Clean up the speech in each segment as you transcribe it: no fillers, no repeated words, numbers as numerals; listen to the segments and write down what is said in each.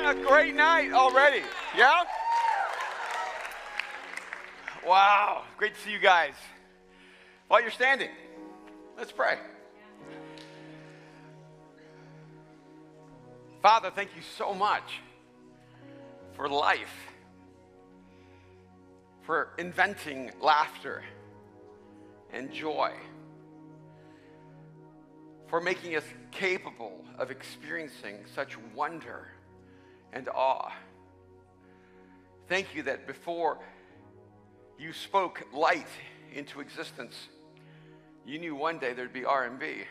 a great night already. Yeah? Wow. Great to see you guys. While you're standing, let's pray. Father, thank you so much for life, for inventing laughter and joy, for making us capable of experiencing such wonder and awe. Thank you that before you spoke light into existence, you knew one day there'd be R&B.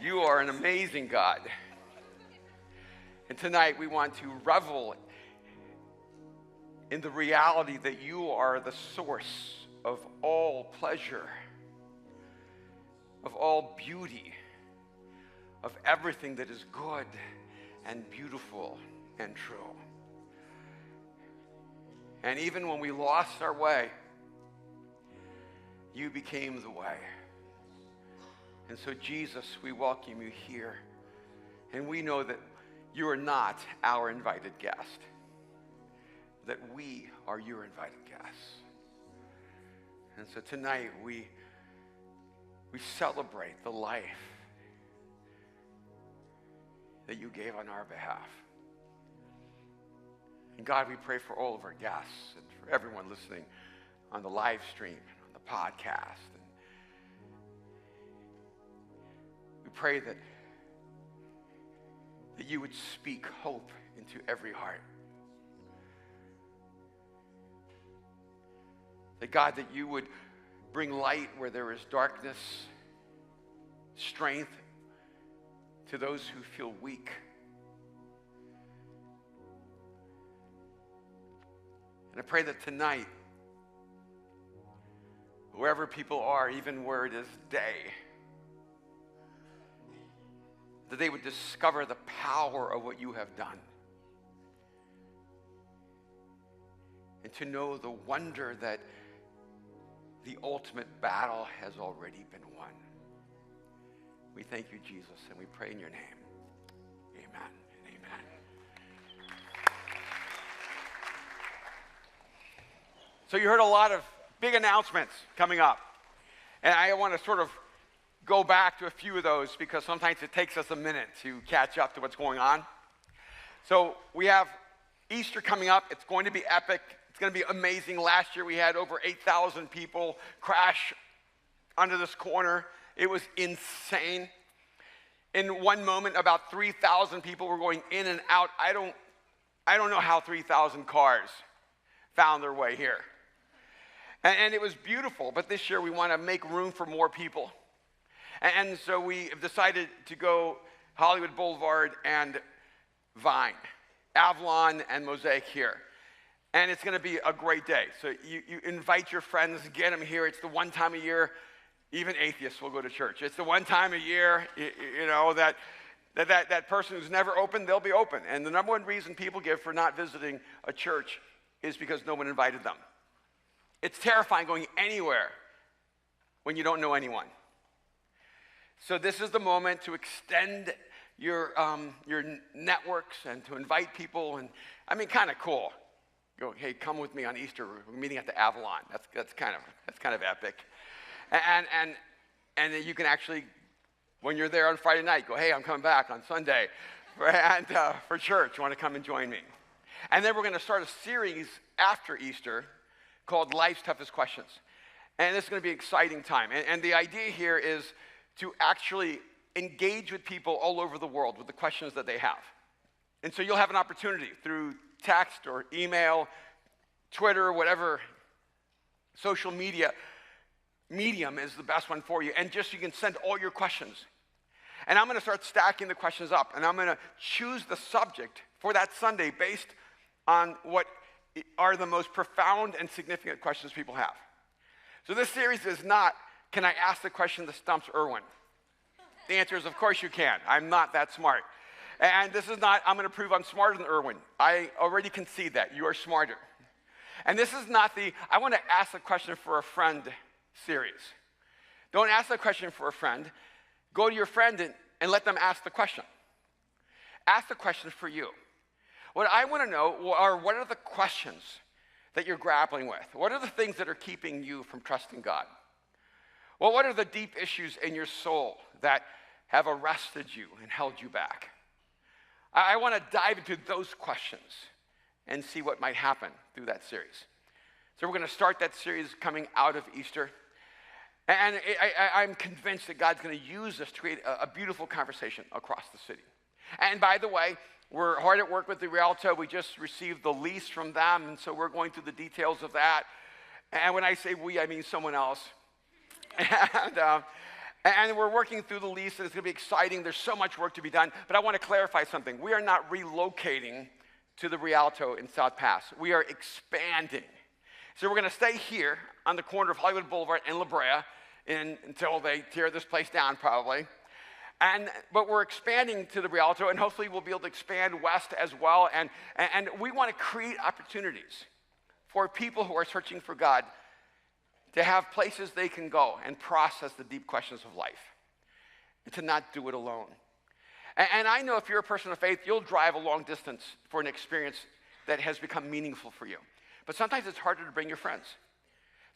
You are an amazing God. And tonight we want to revel in the reality that you are the source of all pleasure, of all beauty, of everything that is good and beautiful and true. And even when we lost our way, you became the way. And so, Jesus, we welcome you here. And we know that you are not our invited guest, that we are your invited guests. And so tonight we celebrate the life that you gave on our behalf. And God, we pray for all of our guests and for everyone listening on the live stream and on the podcast. And we pray that you would speak hope into every heart. That God, that you would bring light where there is darkness, strength to those who feel weak. And I pray that tonight, wherever people are, even where it is day, that they would discover the power of what you have done. And to know the wonder that the ultimate battle has already been won. We thank you, Jesus, and we pray in your name. Amen and amen. So you heard a lot of big announcements coming up. And I want to sort of go back to a few of those because sometimes it takes us a minute to catch up to what's going on. So we have Easter coming up. It's going to be epic. It's going to be amazing. Last year we had over 8,000 people crash under this corner. It was insane. In one moment, about 3,000 people were going in and out. I don't know how 3,000 cars found their way here. And it was beautiful, but this year we want to make room for more people. And so we have decided to go Hollywood Boulevard and Vine, Avalon and Mosaic here. And it's going to be a great day. So you invite your friends, get them here. It's the one time a year, even atheists will go to church. It's the one time a year, you know, that person who's never open, they'll be open. And the number one reason people give for not visiting a church is because no one invited them. It's terrifying going anywhere when you don't know anyone. So this is the moment to extend your networks and to invite people. And I mean, kind of cool. Go, hey, come with me on Easter. We're meeting at the Avalon. That's kind of epic. And then you can actually, when you're there on Friday night, go, hey, I'm coming back on Sunday for church. You want to come and join me? And then we're going to start a series after Easter called Life's Toughest Questions. And it's going to be an exciting time. And the idea here is to actually engage with people all over the world with the questions that they have. And so you'll have an opportunity through text or email, Twitter, whatever social media medium is the best one for you. And just you can send all your questions. And I'm going to start stacking the questions up. And I'm going to choose the subject for that Sunday based on what are the most profound and significant questions people have. So this series is not, can I ask the question that stumps Erwin? The answer is, of course you can. I'm not that smart. And this is not, I'm going to prove I'm smarter than Erwin. I already concede that. You are smarter. And this is not the, I want to ask a question for a friend series. Don't ask the question for a friend. Go to your friend and let them ask the question. ask the question for you. What I want to know are what are the questions that you're grappling with? What are the things that are keeping you from trusting God? Well, what are the deep issues in your soul that have arrested you and held you back? I want to dive into those questions and see what might happen through that series. So we're going to start that series coming out of Easter. And I'm convinced that God's going to use this to create a beautiful conversation across the city. And by the way, we're hard at work with the Rialto. We just received the lease from them, and so we're going through the details of that. And when I say we, I mean someone else. And we're working through the lease, and it's going to be exciting. There's so much work to be done. But I want to clarify something. We are not relocating to the Rialto in South Pass. We are expanding. So we're going to stay here on the corner of Hollywood Boulevard and La Brea until they tear this place down, probably. But we're expanding to the Rialto, and hopefully we'll be able to expand west as well. And we want to create opportunities for people who are searching for God to have places they can go and process the deep questions of life, and to not do it alone. And I know if you're a person of faith, you'll drive a long distance for an experience that has become meaningful for you. But sometimes it's harder to bring your friends.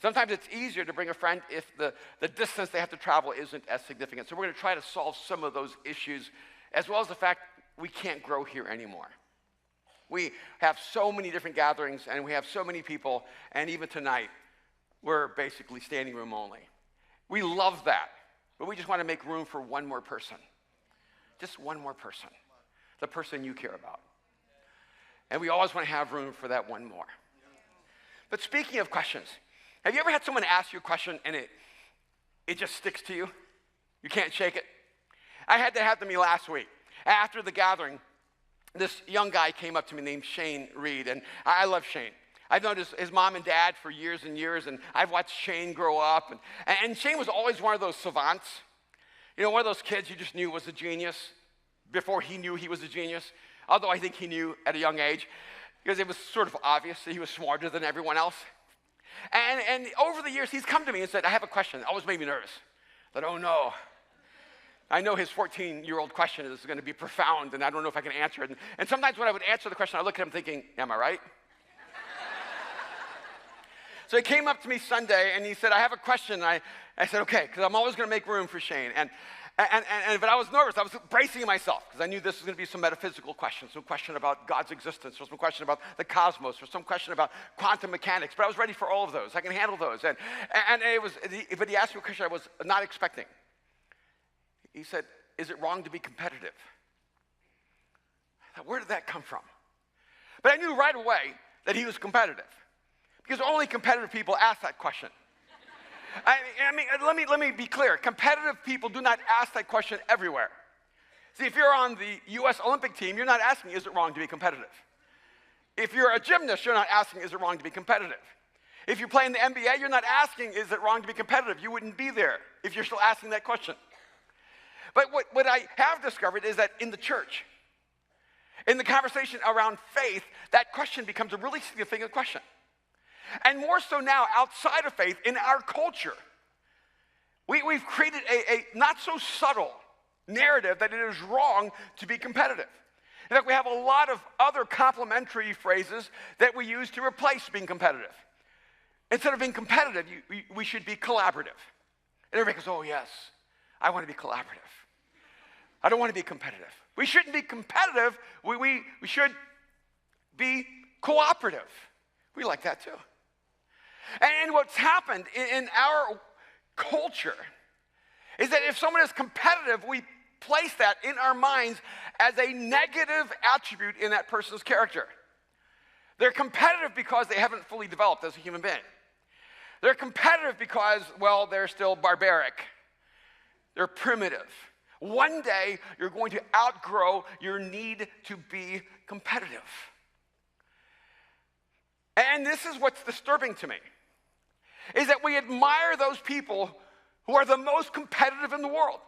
Sometimes it's easier to bring a friend if the distance they have to travel isn't as significant. So we're going to try to solve some of those issues, as well as the fact we can't grow here anymore. We have so many different gatherings, and we have so many people, and even tonight, we're basically standing room only. We love that, but we just want to make room for one more person. Just one more person, the person you care about. And we always want to have room for that one more. But speaking of questions, have you ever had someone ask you a question and it just sticks to you? You can't shake it? I had that happen to me last week. After the gathering, this young guy came up to me named Shane Reed, and I love Shane. I've known his mom and dad for years and years, and I've watched Shane grow up. And Shane was always one of those savants. You know, one of those kids you just knew was a genius before he knew he was a genius, although I think he knew at a young age, because it was sort of obvious that he was smarter than everyone else. And over the years, he's come to me and said, I have a question. It always made me nervous. That, oh no, I know his 14-year-old question is going to be profound, and I don't know if I can answer it. And sometimes when I would answer the question, I look at him thinking, am I right? So he came up to me Sunday, and he said, I have a question. I said, okay, because I'm always going to make room for Shane. But I was nervous. I was bracing myself, because I knew this was going to be some metaphysical question, some question about God's existence, or some question about the cosmos, or some question about quantum mechanics. But I was ready for all of those. I can handle those. But he asked me a question I was not expecting. He said, is it wrong to be competitive? I thought, where did that come from? But I knew right away that he was competitive, because only competitive people ask that question. Let me be clear. Competitive people do not ask that question everywhere. See, if you're on the U.S. Olympic team, you're not asking, is it wrong to be competitive? If you're a gymnast, you're not asking, is it wrong to be competitive? If you play in the NBA, you're not asking, is it wrong to be competitive? You wouldn't be there if you're still asking that question. But what I have discovered is that in the church, in the conversation around faith, that question becomes a really significant question. And more so now, outside of faith, in our culture, we've created a not so subtle narrative that it is wrong to be competitive. In fact, we have a lot of other complementary phrases that we use to replace being competitive. Instead of being competitive, we should be collaborative. And everybody goes, oh yes, I want to be collaborative. I don't want to be competitive. We shouldn't be competitive. We should be cooperative. We like that too. And what's happened in our culture is that if someone is competitive, we place that in our minds as a negative attribute in that person's character. They're competitive because they haven't fully developed as a human being. They're competitive because, well, they're still barbaric. They're primitive. One day, you're going to outgrow your need to be competitive. And this is what's disturbing to me, is that we admire those people who are the most competitive in the world.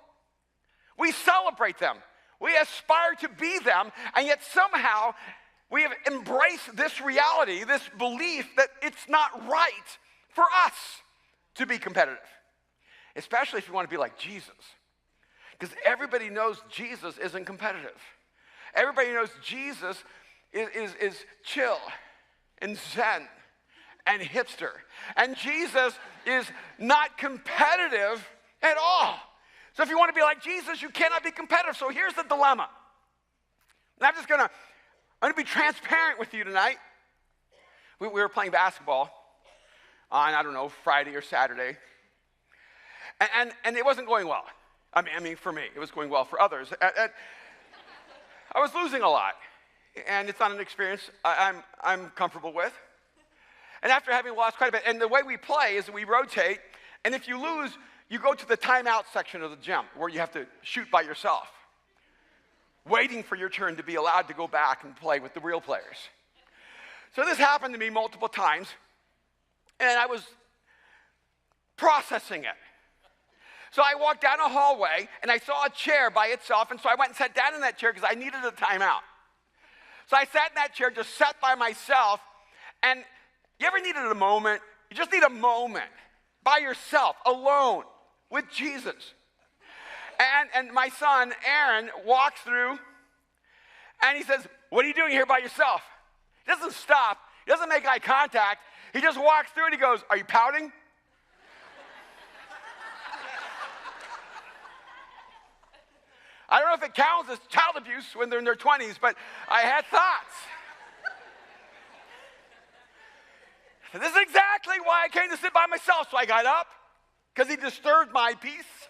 We celebrate them. We aspire to be them, and yet somehow we have embraced this reality, this belief that it's not right for us to be competitive, especially if you want to be like Jesus. Because everybody knows Jesus isn't competitive. Everybody knows Jesus is chill and zen and hipster. And Jesus is not competitive at all. So if you want to be like Jesus, you cannot be competitive. So here's the dilemma. And I'm going to be transparent with you tonight. We were playing basketball on, I don't know, Friday or Saturday. And it wasn't going well. I mean, for me, it was going well for others. I was losing a lot. And it's not an experience I'm comfortable with. And after having lost quite a bit, and the way we play is we rotate, and if you lose, you go to the timeout section of the gym where you have to shoot by yourself, waiting for your turn to be allowed to go back and play with the real players. So this happened to me multiple times, and I was processing it. So I walked down a hallway, and I saw a chair by itself, and so I went and sat down in that chair because I needed a timeout. So I sat in that chair, just sat by myself, and you ever needed a moment? You just need a moment by yourself, alone, with Jesus. And my son, Aaron, walks through, and he says, "What are you doing here by yourself?" He doesn't stop. He doesn't make eye contact. He just walks through, and he goes, "Are you pouting?" I don't know if it counts as child abuse when they're in their 20s, but I had thoughts. This is exactly why I came to sit by myself. So I got up, because he disturbed my peace,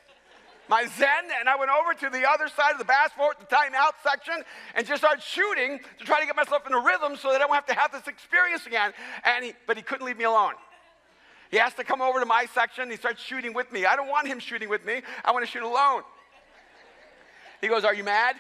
my zen, and I went over to the other side of the basketball, the timeout section, and just started shooting to try to get myself in a rhythm so that I won't have to have this experience again. But he couldn't leave me alone. He has to come over to my section. He starts shooting with me. I don't want him shooting with me. I want to shoot alone. He goes, "Are you mad?"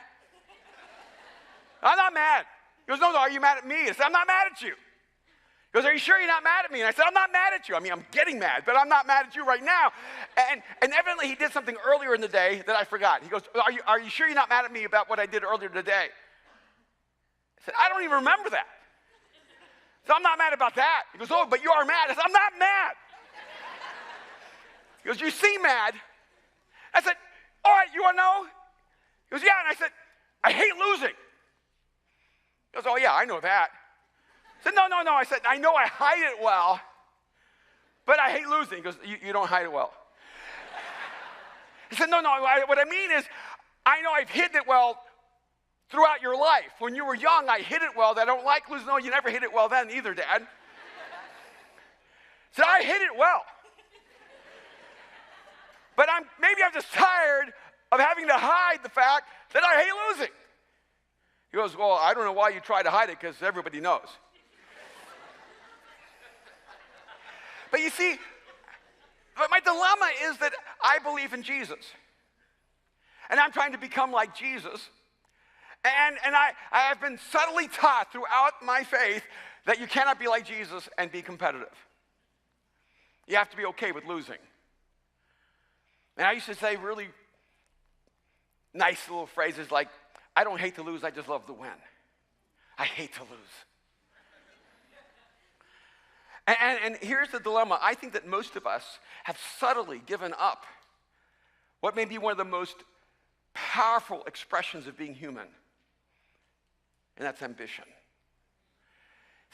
"I'm not mad." He goes, "No, are you mad at me?" I said, "I'm not mad at you." He goes, "Are you sure you're not mad at me?" And I said, "I'm not mad at you. I mean, I'm getting mad, but I'm not mad at you right now." And evidently he did something earlier in the day that I forgot. He goes, Are you sure you're not mad at me about what I did earlier today?" I said, "I don't even remember that." So I'm not mad about that. He goes, "Oh, but you are mad." I said, "I'm not mad." He goes, "You seem mad." I said, "All right, you want to know?" He goes, "Yeah." And I said, "I hate losing." He goes, "Oh, yeah, I know that." I said, No. I said, "I know I hide it well, but I hate losing." He goes, You don't hide it well." I said, No, what I mean is, I know I've hidden it well throughout your life. When you were young, I hid it well that I don't like losing. No, you never hid it well then either, Dad. I said, "I hid it well. But maybe I'm just tired of having to hide the fact that I hate losing." He goes, "Well, I don't know why you try to hide it, because everybody knows." But you see, my dilemma is that I believe in Jesus. And I'm trying to become like Jesus. And I have been subtly taught throughout my faith that you cannot be like Jesus and be competitive. You have to be okay with losing. And I used to say really nice little phrases like, "I don't hate to lose, I just love to win." I hate to lose. And here's the dilemma. I think that most of us have subtly given up what may be one of the most powerful expressions of being human, and that's ambition.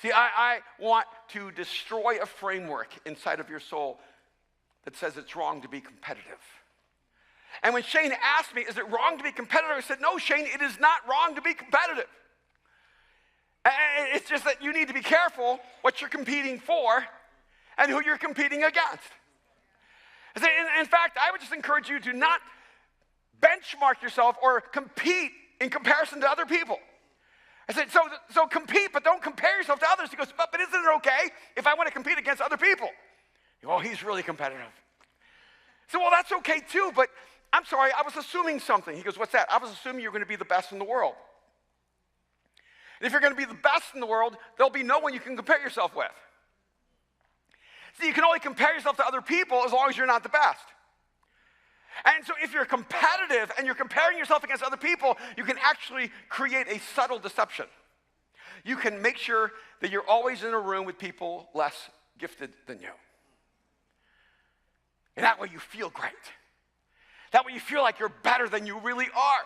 See, I want to destroy a framework inside of your soul that says it's wrong to be competitive. And when Shane asked me, "Is it wrong to be competitive?" I said, "No, Shane, it is not wrong to be competitive. It's just that you need to be careful what you're competing for and who you're competing against." I said, in fact, I would just encourage you to not benchmark yourself or compete in comparison to other people. I said, so compete, but don't compare yourself to others. He goes, but isn't it okay if I want to compete against other people? Oh, he's really competitive. I said, well, that's okay too, but I'm sorry, I was assuming something. He goes, what's that? I was assuming you're going to be the best in the world. And if you're going to be the best in the world, there'll be no one you can compare yourself with. See, you can only compare yourself to other people as long as you're not the best. And so if you're competitive and you're comparing yourself against other people, you can actually create a subtle deception. You can make sure that you're always in a room with people less gifted than you. And that way you feel great. That way you feel like you're better than you really are.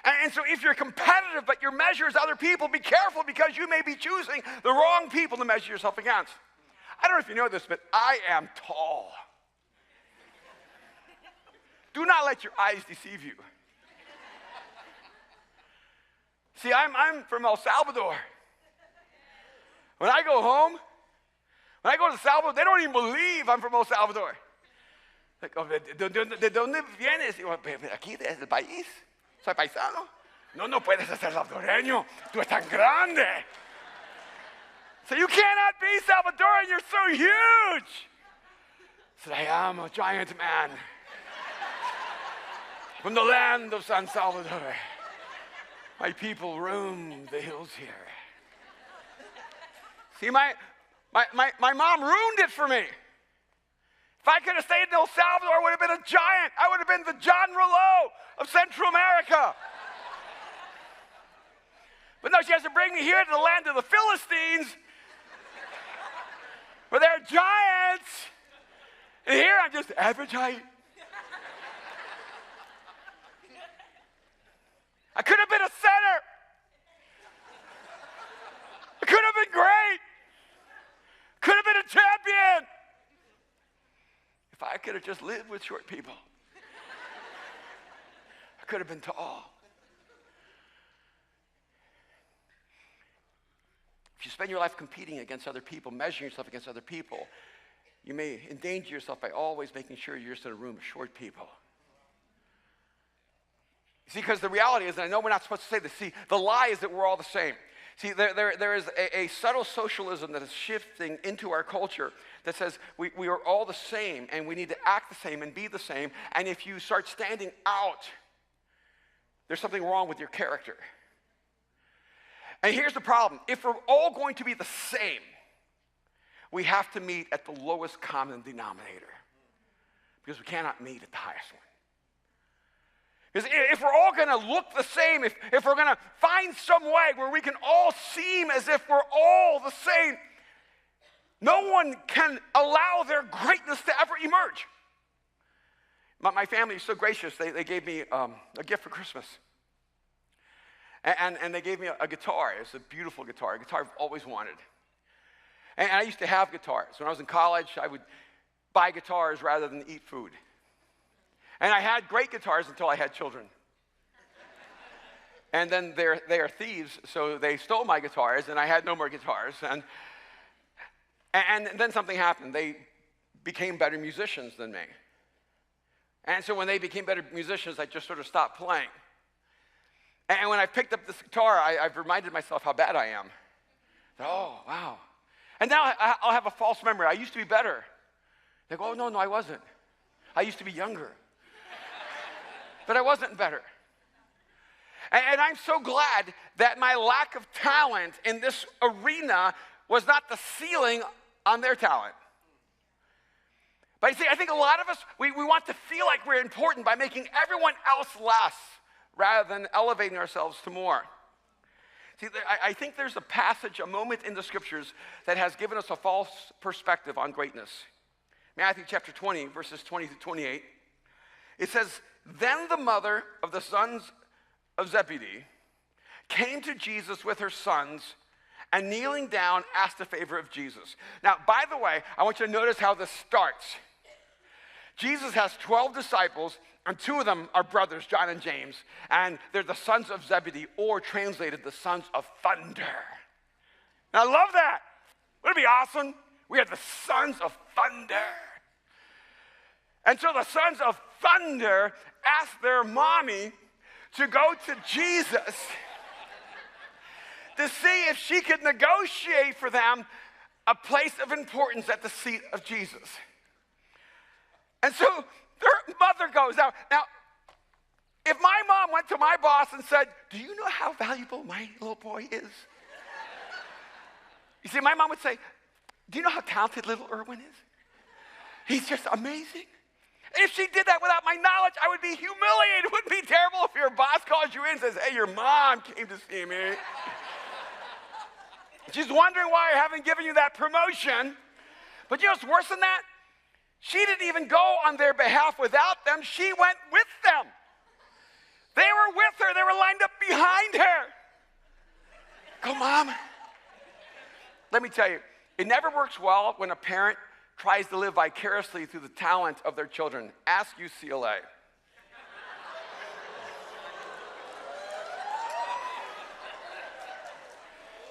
And so if you're competitive, but your measure is other people, be careful because you may be choosing the wrong people to measure yourself against. I don't know if you know this, but I am tall. Do not let your eyes deceive you. See, I'm from El Salvador. When I go home, when I go to El Salvador, they don't even believe I'm from El Salvador. Like, oh, ¿de dónde vienes? Digo, aquí, de este país. Soy paisano. No puedes ser salvadoreño. Tú eres tan grande. So you cannot be Salvadoran. You're so huge. I said, I am a giant man from the land of San Salvador. My people roam the hills here. See, my mom ruined it for me. If I could have stayed in El Salvador, I would have been a giant. I would have been the John Rouleau of Central America. But no, she has to bring me here to the land of the Philistines, where they're giants. And here I'm just average height. I could have been a center. I could have been great. Could have been a champion. If I could have just lived with short people, I could have been tall. If you spend your life competing against other people, measuring yourself against other people, you may endanger yourself by always making sure you're just in a room of short people. See, because the reality is, and I know we're not supposed to say this, see, the lie is that we're all the same. See, there is a subtle socialism that is shifting into our culture that says we are all the same and we need to act the same and be the same. And if you start standing out, there's something wrong with your character. And here's the problem. If we're all going to be the same, we have to meet at the lowest common denominator because we cannot meet at the highest one. Because if we're all going to look the same, if we're going to find some way where we can all seem as if we're all the same, no one can allow their greatness to ever emerge. My family is so gracious. They gave me a gift for Christmas. And they gave me a guitar. It's a beautiful guitar, a guitar I've always wanted. And I used to have guitars. When I was in college, I would buy guitars rather than eat food. And I had great guitars until I had children. And then they are thieves, so they stole my guitars, and I had no more guitars. And then something happened. They became better musicians than me. And so when they became better musicians, I just sort of stopped playing. And when I picked up this guitar, I've reminded myself how bad I am. Oh, wow. And now I'll have a false memory. I used to be better. They go, oh, no, I wasn't. I used to be younger. But I wasn't better. And I'm so glad that my lack of talent in this arena was not the ceiling on their talent. But you see, I think a lot of us, we want to feel like we're important by making everyone else less rather than elevating ourselves to more. See, I think there's a passage, a moment in the scriptures that has given us a false perspective on greatness. Matthew chapter 20, verses 20 to 28. It says, then the mother of the sons of Zebedee came to Jesus with her sons and kneeling down asked a favor of Jesus. Now, by the way, I want you to notice how this starts. Jesus has 12 disciples, and 2 of them are brothers, John and James, and they're the sons of Zebedee, or translated, the sons of thunder. And I love that. Wouldn't it be awesome? We are the sons of thunder. And so the sons of thunder asked their mommy to go to Jesus to see if she could negotiate for them a place of importance at the seat of Jesus. And so their mother goes out. Now, if my mom went to my boss and said, do you know how valuable my little boy is? You see, my mom would say, do you know how talented little Erwin is? He's just amazing. If she did that without my knowledge, I would be humiliated. It wouldn't be terrible if your boss calls you in and says, hey, your mom came to see me. She's wondering why I haven't given you that promotion. But you know what's worse than that? She didn't even go on their behalf without them. She went with them. They were with her. They were lined behind her. Go, Mom. Let me tell you, it never works well when a parent tries to live vicariously through the talent of their children. Ask UCLA.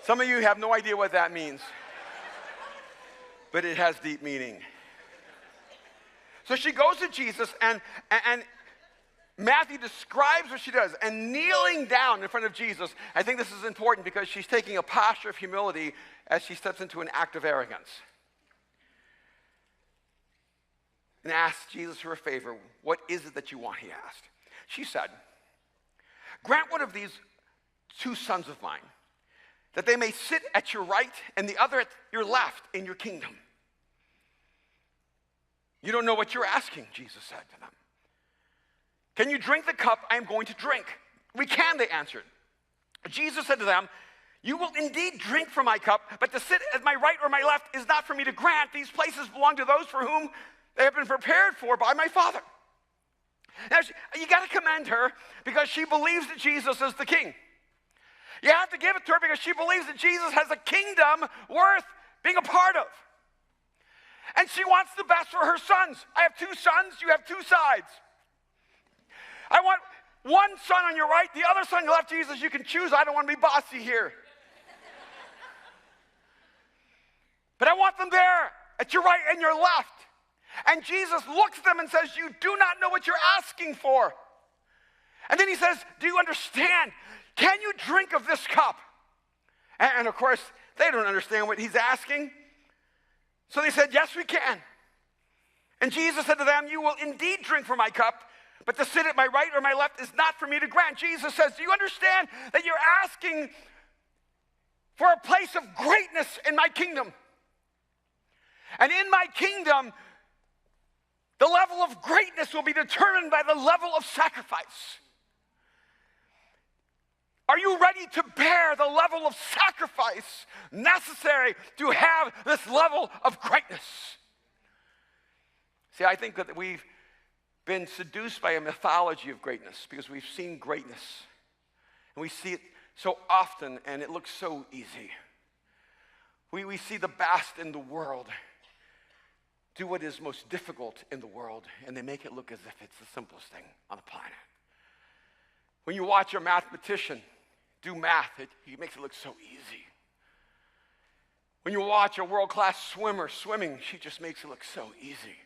Some of you have no idea what that means, but it has deep meaning. So she goes to Jesus, and Matthew describes what she does. And kneeling down in front of Jesus, I think this is important because she's taking a posture of humility as she steps into an act of arrogance. And asks Jesus for a favor. What is it that you want, he asked. She said, grant one of these 2 sons of mine, that they may sit at your right and the other at your left in your kingdom. You don't know what you're asking, Jesus said to them. Can you drink the cup I am going to drink? We can, they answered. Jesus said to them, you will indeed drink from my cup, but to sit at my right or my left is not for me to grant. These places belong to those for whom they have been prepared for by my Father. Now, you got to commend her because she believes that Jesus is the king. You have to give it to her because she believes that Jesus has a kingdom worth being a part of. And she wants the best for her sons. I have 2 sons, you have 2 sides. I want one son on your right, the other son on your left. Jesus, you can choose. I don't want to be bossy here. But I want them there at your right and your left. And Jesus looks at them and says, you do not know what you're asking for. And then he says, do you understand? Can you drink of this cup? And of course, they don't understand what he's asking. So they said, yes, we can. And Jesus said to them, you will indeed drink from my cup, but to sit at my right or my left is not for me to grant. Jesus says, do you understand that you're asking for a place of greatness in my kingdom? And in my kingdom, the level of greatness will be determined by the level of sacrifice. Are you ready to bear the level of sacrifice necessary to have this level of greatness? See, I think that we've been seduced by a mythology of greatness because we've seen greatness. And we see it so often, and it looks so easy. We see the best in the world do what is most difficult in the world, and they make it look as if it's the simplest thing on the planet. When you watch a mathematician do math, he makes it look so easy. When you watch a world-class swimmer swimming, she just makes it look so easy.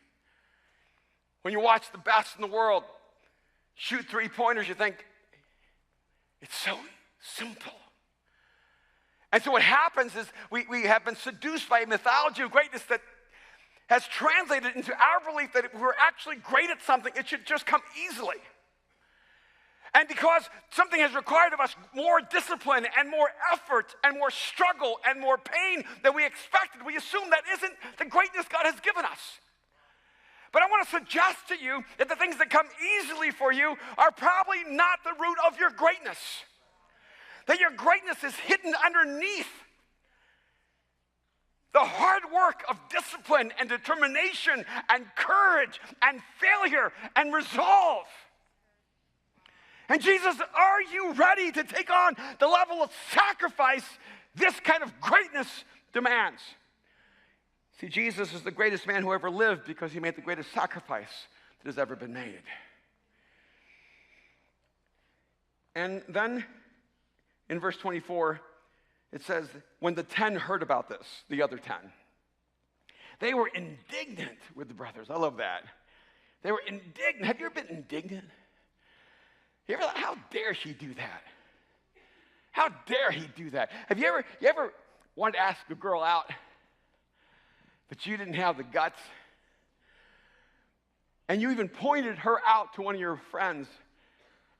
When you watch the best in the world shoot 3-pointers, you think, it's so simple. And so what happens is we have been seduced by a mythology of greatness that has translated into our belief that if we're actually great at something, it should just come easily. And because something has required of us more discipline and more effort and more struggle and more pain than we expected, we assume that isn't the greatness God has given us. But I want to suggest to you that the things that come easily for you are probably not the root of your greatness. That your greatness is hidden underneath the hard work of discipline and determination and courage and failure and resolve. And Jesus, are you ready to take on the level of sacrifice this kind of greatness demands? See, Jesus is the greatest man who ever lived because he made the greatest sacrifice that has ever been made. And then in verse 24, it says, when the 10 heard about this, the other 10, they were indignant with the brothers. I love that. They were indignant. Have you ever been indignant? You ever thought, how dare she do that? How dare he do that? Have you ever wanted to ask a girl out, but you didn't have the guts? And you even pointed her out to one of your friends,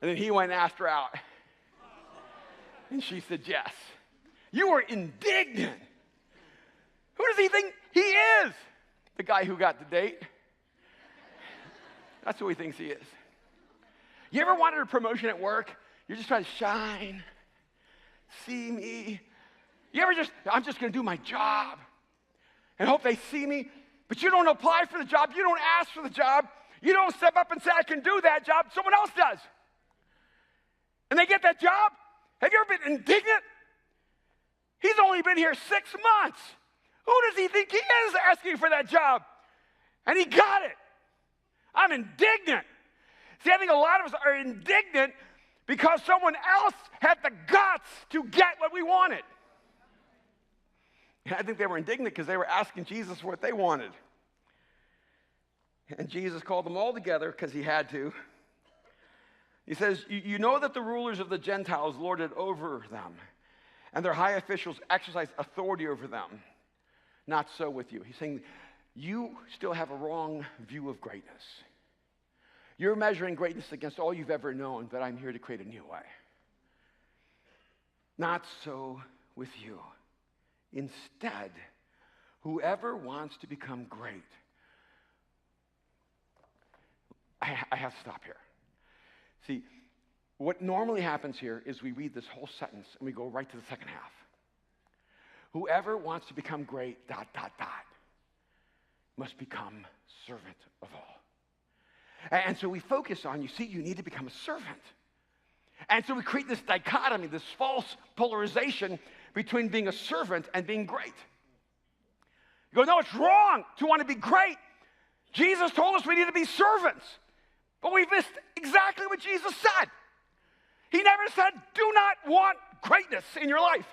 and then he went and asked her out. And she said yes. You were indignant. Who does he think he is? The guy who got the date? That's who he thinks he is. You ever wanted a promotion at work? You're just trying to shine, see me. You ever I'm just going to do my job and hope they see me, but you don't apply for the job. You don't ask for the job. You don't step up and say, I can do that job. Someone else does. And they get that job. Have you ever been indignant? He's only been here 6 months. Who does he think he is asking for that job? And he got it. I'm indignant. See, I think a lot of us are indignant because someone else had the guts to get what we wanted. And I think they were indignant because they were asking Jesus for what they wanted. And Jesus called them all together because he had to. He says, you know that the rulers of the Gentiles lord it over them, and their high officials exercise authority over them. Not so with you. He's saying, you still have a wrong view of greatness. You're measuring greatness against all you've ever known, but I'm here to create a new way. Not so with you. Instead, whoever wants to become great, I have to stop here. See, what normally happens here is we read this whole sentence and we go right to the second half. Whoever wants to become great, ... must become servant of all. And so we focus on, you need to become a servant. And so we create this dichotomy, this false polarization between being a servant and being great. You go, no, it's wrong to want to be great. Jesus told us we need to be servants. But we've missed exactly what Jesus said. He never said, do not want greatness in your life.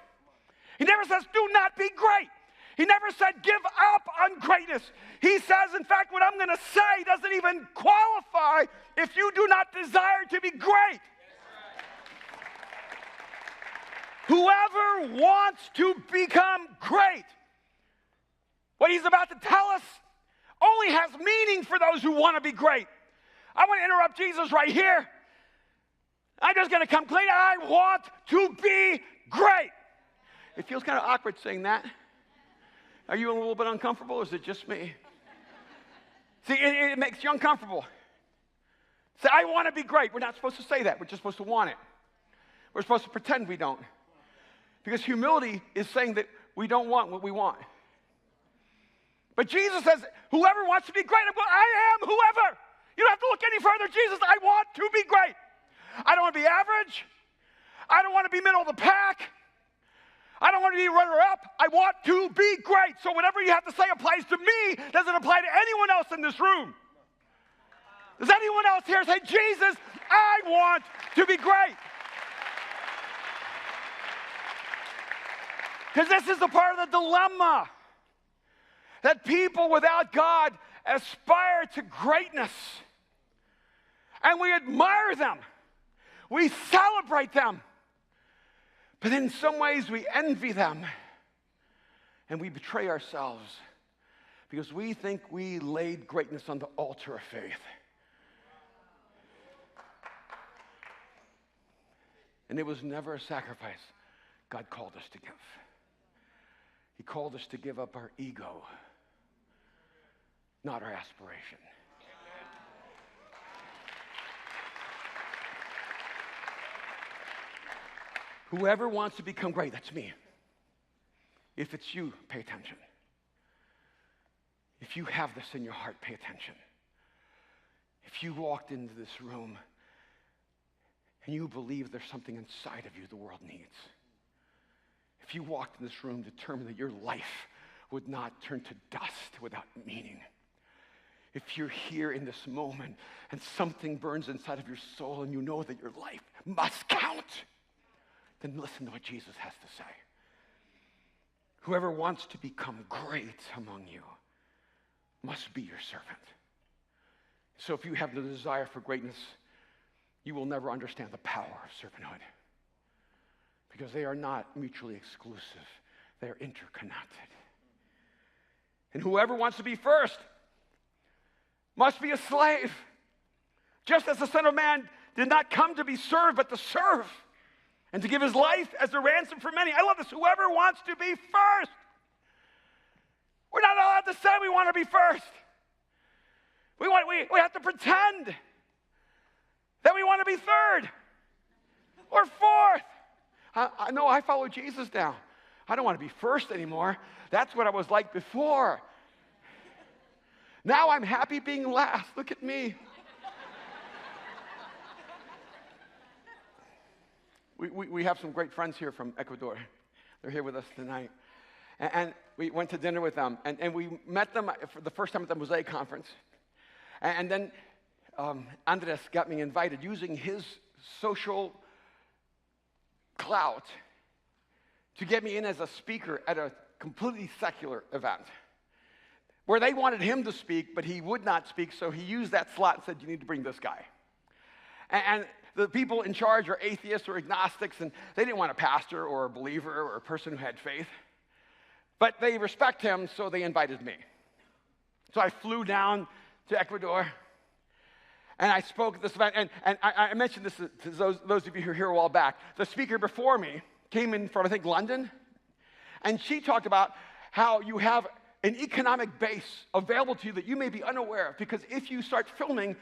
He never says, do not be great. He never said, give up on greatness. He says, in fact, what I'm going to say doesn't even qualify if you do not desire to be great. Whoever wants to become great, what he's about to tell us only has meaning for those who want to be great. I want to interrupt Jesus right here. I'm just going to come clean. I want to be great. It feels kind of awkward saying that. Are you a little bit uncomfortable, or is it just me? See, it makes you uncomfortable. Say, I want to be great. We're not supposed to say that. We're just supposed to want it. We're supposed to pretend we don't. Because humility is saying that we don't want what we want. But Jesus says, whoever wants to be great, I am whoever. You don't have to look any further. Jesus, I want to be great. I don't want to be average. I don't want to be middle of the pack. I don't want to be runner-up. I want to be great. So whatever you have to say applies to me doesn't apply to anyone else in this room. Does anyone else here say, Jesus, I want to be great? Because this is the part of the dilemma. That people without God aspire to greatness. And we admire them. We celebrate them. But in some ways we envy them. And we betray ourselves. Because we think we laid greatness on the altar of faith. And it was never a sacrifice God called us to give. He called us to give up our ego, not our aspiration. Whoever wants to become great, that's me. If it's you, pay attention. If you have this in your heart, pay attention. If you walked into this room and you believe there's something inside of you the world needs, if you walked in this room determined that your life would not turn to dust without meaning, if you're here in this moment and something burns inside of your soul and you know that your life must count, then listen to what Jesus has to say. Whoever wants to become great among you must be your servant. So if you have the desire for greatness, you will never understand the power of servanthood. Because they are not mutually exclusive. They are interconnected. And whoever wants to be first must be a slave. Just as the Son of Man did not come to be served, but to serve. And to give his life as a ransom for many. I love this. Whoever wants to be first. We're not allowed to say we want to be first. We have to pretend that we want to be third or fourth. I know I follow Jesus now. I don't want to be first anymore. That's what I was like before. Now I'm happy being last. Look at me. we have some great friends here from Ecuador. They're here with us tonight. And we went to dinner with them. And we met them for the first time at the Mosaic Conference. And then Andres got me invited using his social clout to get me in as a speaker at a completely secular event where they wanted him to speak, but he would not speak, so he used that slot and said, you need to bring this guy. And the people in charge are atheists or agnostics, and they didn't want a pastor or a believer or a person who had faith. But they respect him, so they invited me. So I flew down to Ecuador, and I spoke at this event. And I mentioned this to those of you who were here a while back. The speaker before me came in from, I think, London, and she talked about how you have an economic base available to you that you may be unaware of, because if you start filming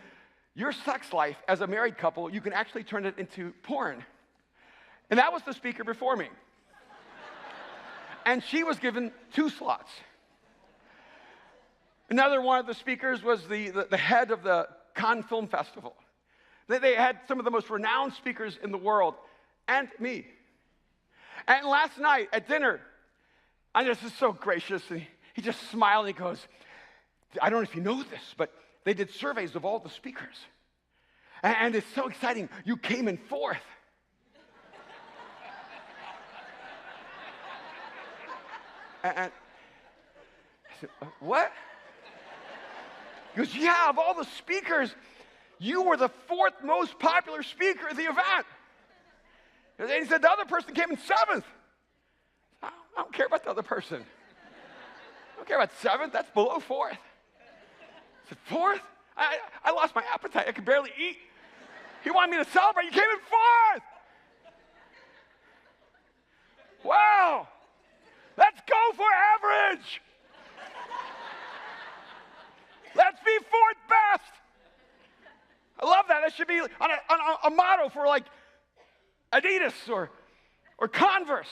your sex life as a married couple, you can actually turn it into porn. And that was the speaker before me. And she was given 2 slots. Another one of the speakers was the head of the Cannes Film Festival. They had some of the most renowned speakers in the world, and me. And last night at dinner, Andres is so gracious, and he just smiled and he goes, I don't know if you know this, but they did surveys of all the speakers. And it's so exciting. You came in 4th. And I said, what? He goes, yeah, of all the speakers, you were the 4th most popular speaker at the event. And he said, the other person came in 7th. I don't care about the other person. I don't care about 7th. That's below 4th. I said, 4th? I lost my appetite. I could barely eat. He wanted me to celebrate. You came in 4th. Wow. Let's go for average. Let's be 4th best. I love that. That should be on a motto for like Adidas or Converse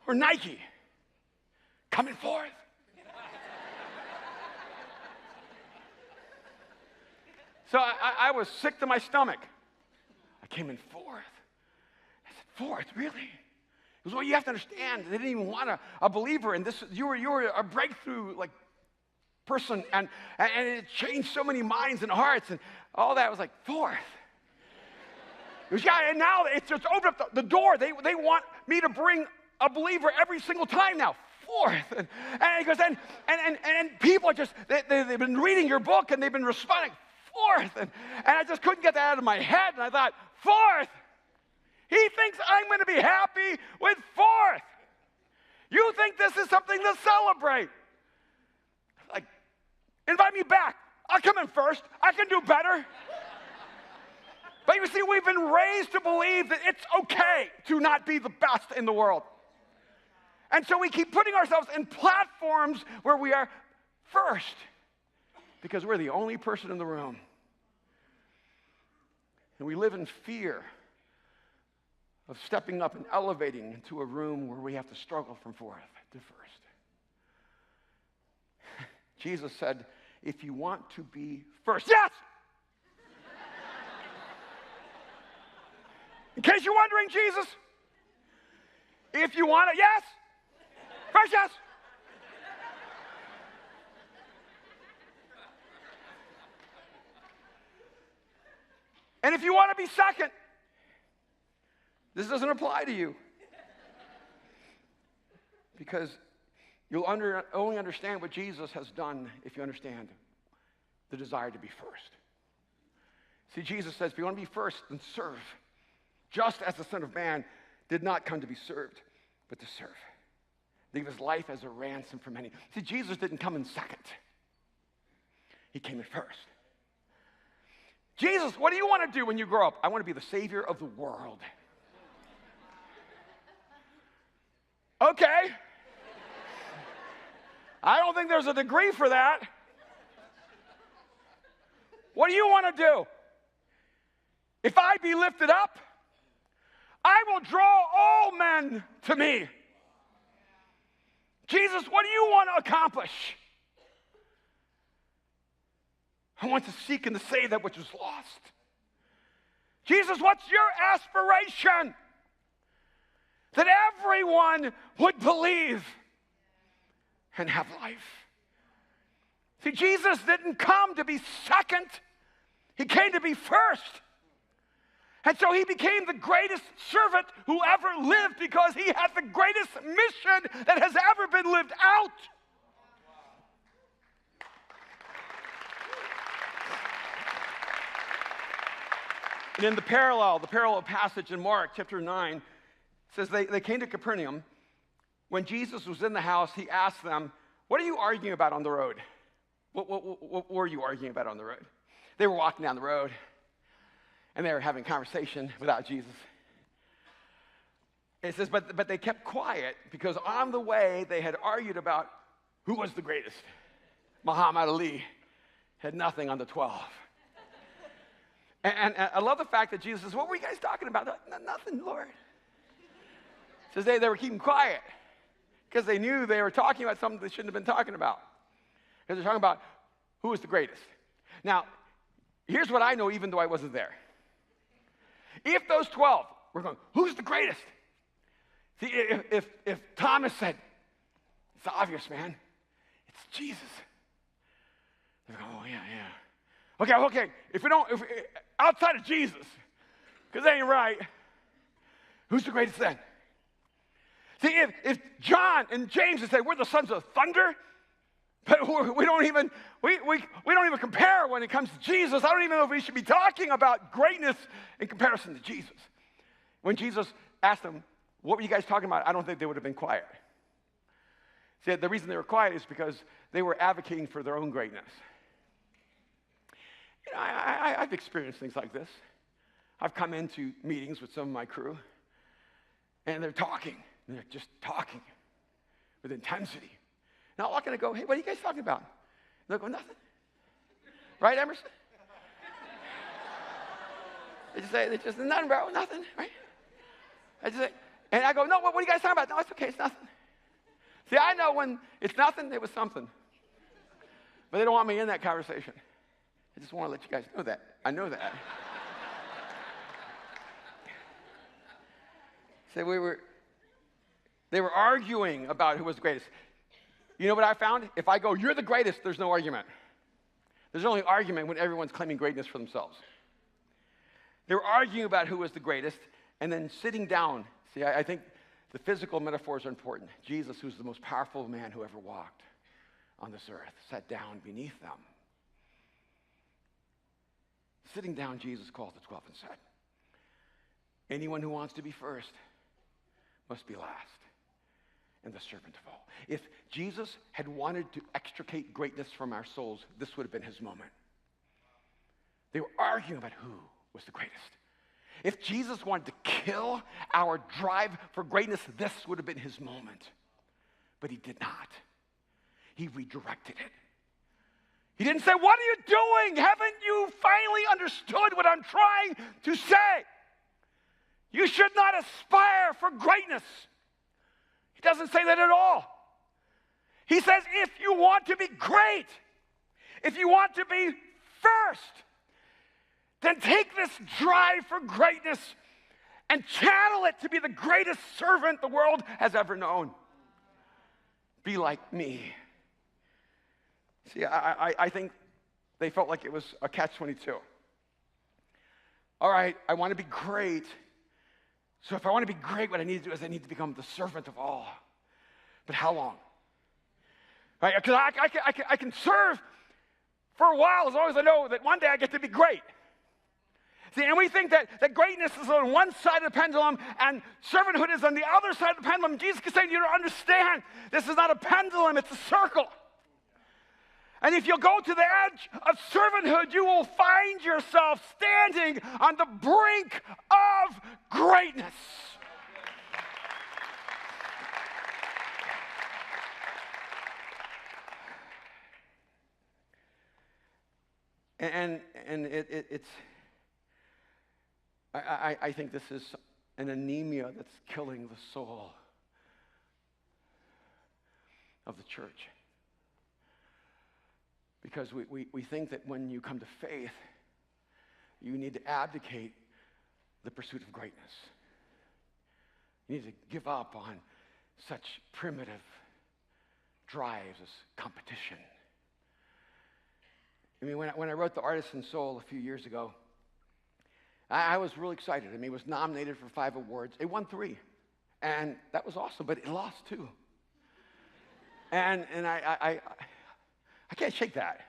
or Nike. Come in 4th. So I was sick to my stomach. I came in 4th. I said, 4th, really? He goes, well, you have to understand, they didn't even want a believer in this. You were a breakthrough like person, and it changed so many minds and hearts, and all that. I was like, 4th. He goes, yeah, and now it's just opened up the door. They want me to bring a believer every single time now. 4th. And he goes, and people are just, they've been reading your book, and they've been responding. 4th. And I just couldn't get that out of my head. And I thought, 4th? He thinks I'm going to be happy with 4th. You think this is something to celebrate. Like, invite me back. I'll come in 1st. I can do better. But you see, we've been raised to believe that it's okay to not be the best in the world. And so we keep putting ourselves in platforms where we are first because we're the only person in the room. And we live in fear of stepping up and elevating into a room where we have to struggle from 4th to 1st. Jesus said, if you want to be first, yes! In case you're wondering, Jesus, if you want it, yes! First, yes! And if you want to be second, this doesn't apply to you. Because you'll only understand what Jesus has done if you understand the desire to be first. See, Jesus says, if you want to be first, then serve. Just as the Son of Man did not come to be served, but to serve. To give his life as a ransom for many. See, Jesus didn't come in second. He came in first. Jesus, what do you want to do when you grow up? I want to be the Savior of the world. Okay. I don't think there's a degree for that. What do you want to do? If I be lifted up, I will draw all men to me. Jesus, what do you want to accomplish? I want to seek and to save that which is lost. Jesus, what's your aspiration? That everyone would believe and have life. See, Jesus didn't come to be second. He came to be first. And so he became the greatest servant who ever lived because he had the greatest mission that has ever been lived out. And in the parallel passage in Mark chapter 9, it says they came to Capernaum. When Jesus was in the house, he asked them, what are you arguing about on the road? What were you arguing about on the road? They were walking down the road, and they were having conversation without Jesus. It says, but they kept quiet because on the way they had argued about who was the greatest. Muhammad Ali had nothing on the 12. And I love the fact that Jesus says, what were you guys talking about? Nothing, Lord. It says they were keeping quiet because they knew they were talking about something they shouldn't have been talking about. Because they're talking about who was the greatest. Now, here's what I know even though I wasn't there. If those 12 were going, who's the greatest? See, if Thomas said, it's obvious, man, it's Jesus. They're going, oh, yeah. Okay, if outside of Jesus, because they ain't right, who's the greatest then? See, if John and James would say, we're the sons of thunder, but we don't even compare when it comes to Jesus. I don't even know if we should be talking about greatness in comparison to Jesus. When Jesus asked them, what were you guys talking about? I don't think they would have been quiet. See, the reason they were quiet is because they were advocating for their own greatness. You know, I've experienced things like this. I've come into meetings with some of my crew, and they're talking. And they're just talking with intensity. And I'll walk in and go, hey, what are you guys talking about? And they'll go, nothing. Right, Emerson? They just say, nothing, bro, nothing, right? And I go, no, what are you guys talking about? No, it's okay, it's nothing. See, I know when it's nothing, it was something. But they don't want me in that conversation. I just want to let you guys know that. I know that. So they were arguing about who was the greatest. You know what I found? If I go, you're the greatest, there's no argument. There's only argument when everyone's claiming greatness for themselves. They were arguing about who was the greatest, and then sitting down. See, I think the physical metaphors are important. Jesus, who's the most powerful man who ever walked on this earth, sat down beneath them. Sitting down, Jesus called the 12 and said, anyone who wants to be first must be last and the servant of all. If Jesus had wanted to extricate greatness from our souls, this would have been his moment. They were arguing about who was the greatest. If Jesus wanted to kill our drive for greatness, this would have been his moment. But he did not. He redirected it. He didn't say, what are you doing? Haven't you finally understood what I'm trying to say? You should not aspire for greatness. He doesn't say that at all. He says, if you want to be great, if you want to be first, then take this drive for greatness and channel it to be the greatest servant the world has ever known. Be like me. See, I think they felt like it was a catch-22. All right, I want to be great. So if I want to be great, what I need to do is I need to become the servant of all. But how long? Right? Because I can serve for a while as long as I know that one day I get to be great. See, and we think that greatness is on one side of the pendulum and servanthood is on the other side of the pendulum. Jesus is saying, you don't understand. This is not a pendulum, it's a circle. And if you go to the edge of servanthood, you will find yourself standing on the brink of greatness. And it's I think this is an anemia that's killing the soul of the church. Because we think that when you come to faith, you need to abdicate the pursuit of greatness. You need to give up on such primitive drives as competition. I mean, when I wrote The Artisan Soul a few years ago, I was really excited. I mean, it was nominated for 5 awards. It won 3. And that was awesome, but it lost 2. And I can't shake that.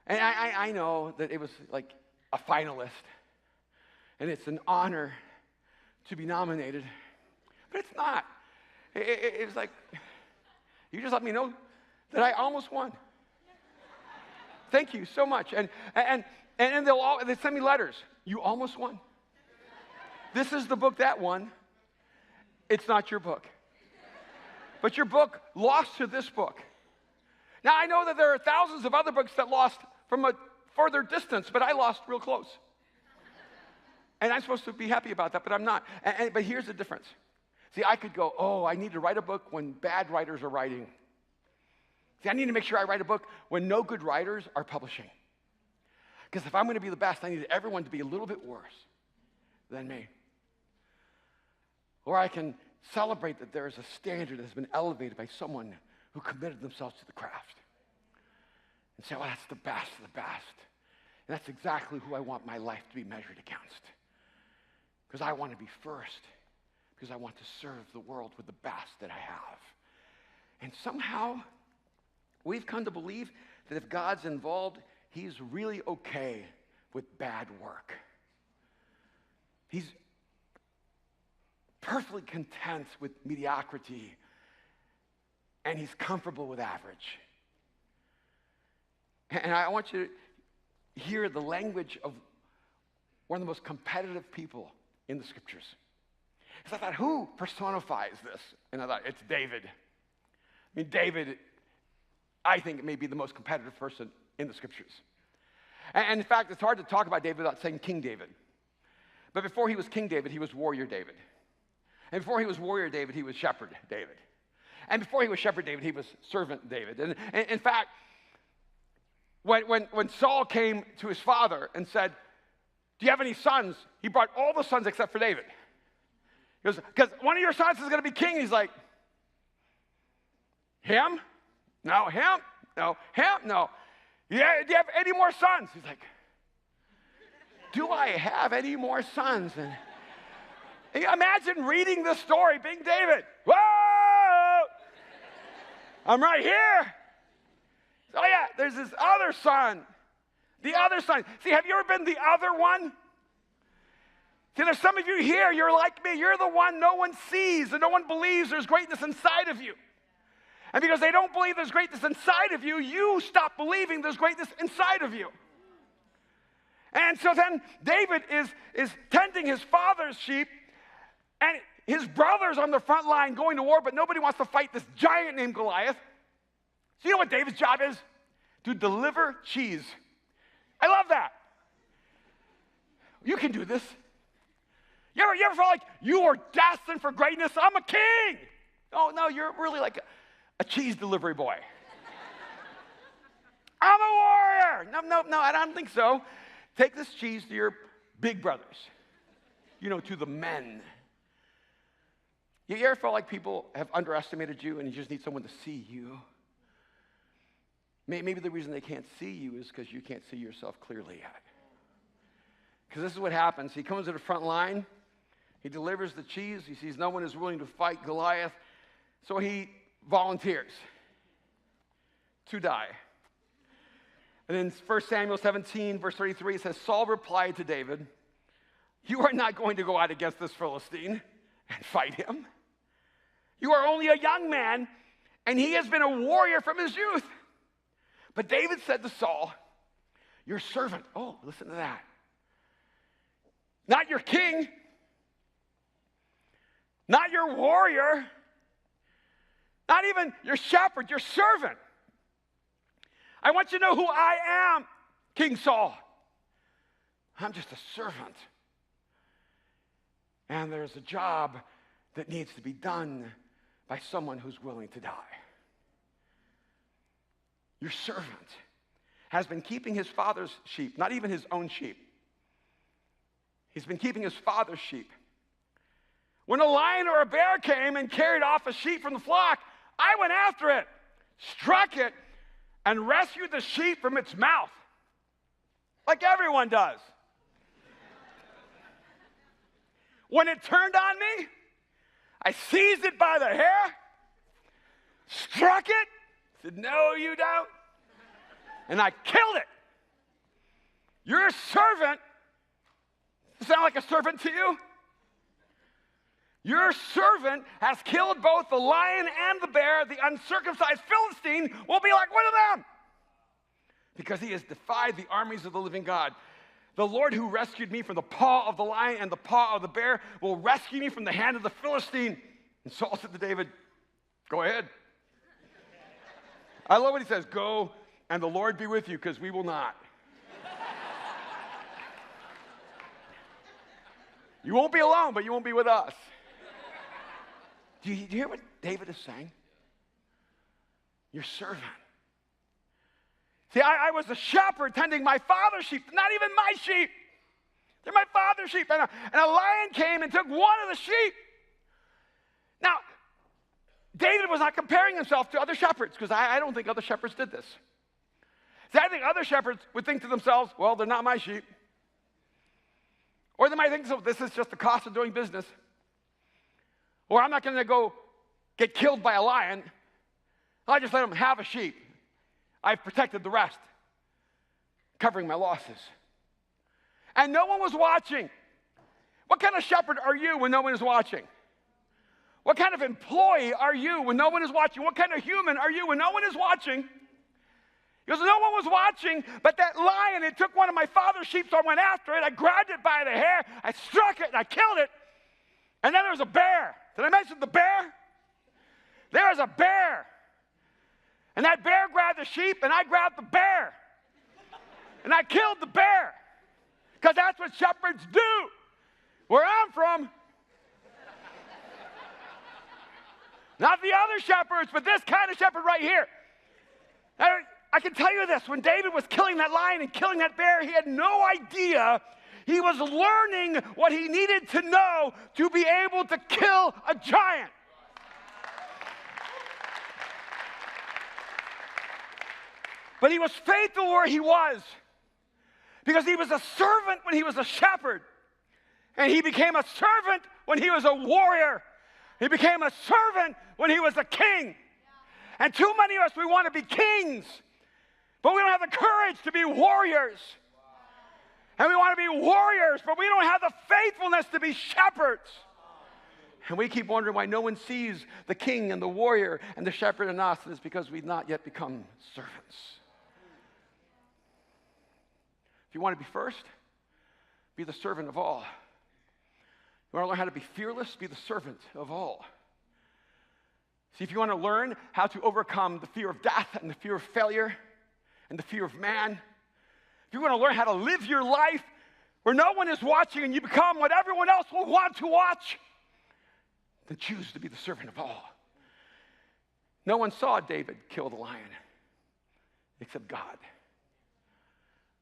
And I know that it was like a finalist, and it's an honor to be nominated, but it's not. It was like, you just let me know that I almost won. Thank you so much. And they send me letters. You almost won. This is the book that won. It's not your book. But your book lost to this book. Now, I know that there are thousands of other books that lost from a further distance, but I lost real close. And I'm supposed to be happy about that, but I'm not. But here's the difference. See, I could go, oh, I need to write a book when bad writers are writing. See, I need to make sure I write a book when no good writers are publishing. Because if I'm going to be the best, I need everyone to be a little bit worse than me. Or I can celebrate that there is a standard that has been elevated by someone who committed themselves to the craft. And say, well, that's the best of the best. And that's exactly who I want my life to be measured against. Because I want to be first. Because I want to serve the world with the best that I have. And somehow, we've come to believe that if God's involved, he's really okay with bad work. He's perfectly content with mediocrity, and he's comfortable with average. And I want you to hear the language of one of the most competitive people in the scriptures. Because I thought, who personifies this? And I thought, it's David. I mean, David, I think, may be the most competitive person in the scriptures. And in fact, it's hard to talk about David without saying King David. But before he was King David, he was Warrior David. And before he was Warrior David, he was Shepherd David. And before he was Shepherd David, he was Servant David. And in fact, when Saul came to his father and said, do you have any sons? He brought all the sons except for David. He goes, because one of your sons is going to be king. He's like, him? No, him? No, him? No. Yeah, do you have any more sons? He's like, do I have any more sons? And imagine reading this story, being David. Whoa! I'm right here. Oh yeah, there's this other son. The other son. See, have you ever been the other one? See, there's some of you here, you're like me. You're the one no one sees and no one believes there's greatness inside of you. And because they don't believe there's greatness inside of you, you stop believing there's greatness inside of you. And so then David is tending his father's sheep, and his brother's on the front line going to war, but nobody wants to fight this giant named Goliath. So you know what David's job is? To deliver cheese. I love that. You can do this. You ever feel like you are destined for greatness? I'm a king. Oh, no, you're really like a cheese delivery boy. I'm a warrior. No, I don't think so. Take this cheese to your big brothers, to the men. You ever felt like people have underestimated you and you just need someone to see you? Maybe the reason they can't see you is because you can't see yourself clearly yet. Because this is what happens. He comes to the front line. He delivers the cheese. He sees no one is willing to fight Goliath. So he volunteers to die. And in 1 Samuel 17, verse 33, it says, Saul replied to David, you are not going to go out against this Philistine and fight him. You are only a young man, and he has been a warrior from his youth. But David said to Saul, your servant, oh, listen to that. Not your king, not your warrior, not even your shepherd, your servant. I want you to know who I am, King Saul. I'm just a servant. And there's a job that needs to be done by someone who's willing to die. Your servant has been keeping his father's sheep, not even his own sheep. He's been keeping his father's sheep. When a lion or a bear came and carried off a sheep from the flock, I went after it, struck it, and rescued the sheep from its mouth, like everyone does. When it turned on me, I seized it by the hair, struck it, said, no, you don't, and I killed it. You're a servant. Sound like a servant to you? Your servant has killed both the lion and the bear. The uncircumcised Philistine will be like one of them, because he has defied the armies of the living God. The Lord who rescued me from the paw of the lion and the paw of the bear will rescue me from the hand of the Philistine. And Saul said to David, go ahead. I love what he says, go and the Lord be with you, because we will not. You won't be alone, but you won't be with us. Do you hear what David is saying? Your servant. See, I was a shepherd tending my father's sheep, not even my sheep. They're my father's sheep. And a lion came and took one of the sheep. Now, David was not comparing himself to other shepherds, because I don't think other shepherds did this. See, I think other shepherds would think to themselves, well, they're not my sheep. Or they might think, so this is just the cost of doing business. Or I'm not going to go get killed by a lion. I'll just let them have a sheep. I've protected the rest, covering my losses. And no one was watching. What kind of shepherd are you when no one is watching? What kind of employee are you when no one is watching? What kind of human are you when no one is watching? Because no one was watching, but that lion, it took one of my father's sheep, so I went after it. I grabbed it by the hair, I struck it, and I killed it. And then there was a bear. Did I mention the bear? There was a bear. And that bear grabbed the sheep, and I grabbed the bear. And I killed the bear. Because that's what shepherds do. Where I'm from. Not the other shepherds, but this kind of shepherd right here. I can tell you this, when David was killing that lion and killing that bear, he had no idea. He was learning what he needed to know to be able to kill a giant. But he was faithful where he was, because he was a servant when he was a shepherd. And he became a servant when he was a warrior. He became a servant when he was a king. And too many of us, we want to be kings, but we don't have the courage to be warriors. And we want to be warriors, but we don't have the faithfulness to be shepherds. And we keep wondering why no one sees the king and the warrior and the shepherd in us, and it's because we've not yet become servants. If you want to be first, be the servant of all. You want to learn how to be fearless, be the servant of all. See, if you want to learn how to overcome the fear of death and the fear of failure and the fear of man, if you want to learn how to live your life where no one is watching and you become what everyone else will want to watch, then choose to be the servant of all. No one saw David kill the lion except God.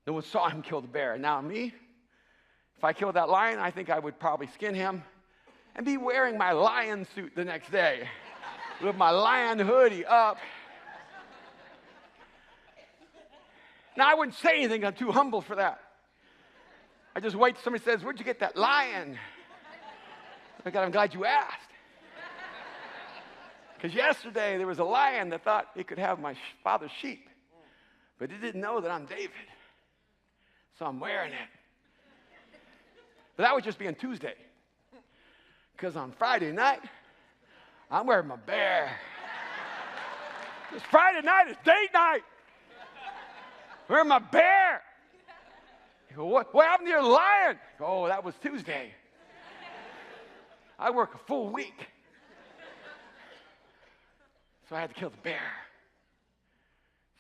No one saw him kill the bear. And now me, if I killed that lion, I think I would probably skin him and be wearing my lion suit the next day with my lion hoodie up. Now, I wouldn't say anything. I'm too humble for that. I just wait till somebody says, where'd you get that lion? I'm glad you asked. Because yesterday there was a lion that thought he could have my father's sheep, but he didn't know that I'm David. So I'm wearing it. But that was just being Tuesday. Because on Friday night, I'm wearing my bear. It's Friday night, it's date night. Wearing my bear. You go, what happened to your lion? Oh, that was Tuesday. I work a full week. So I had to kill the bear.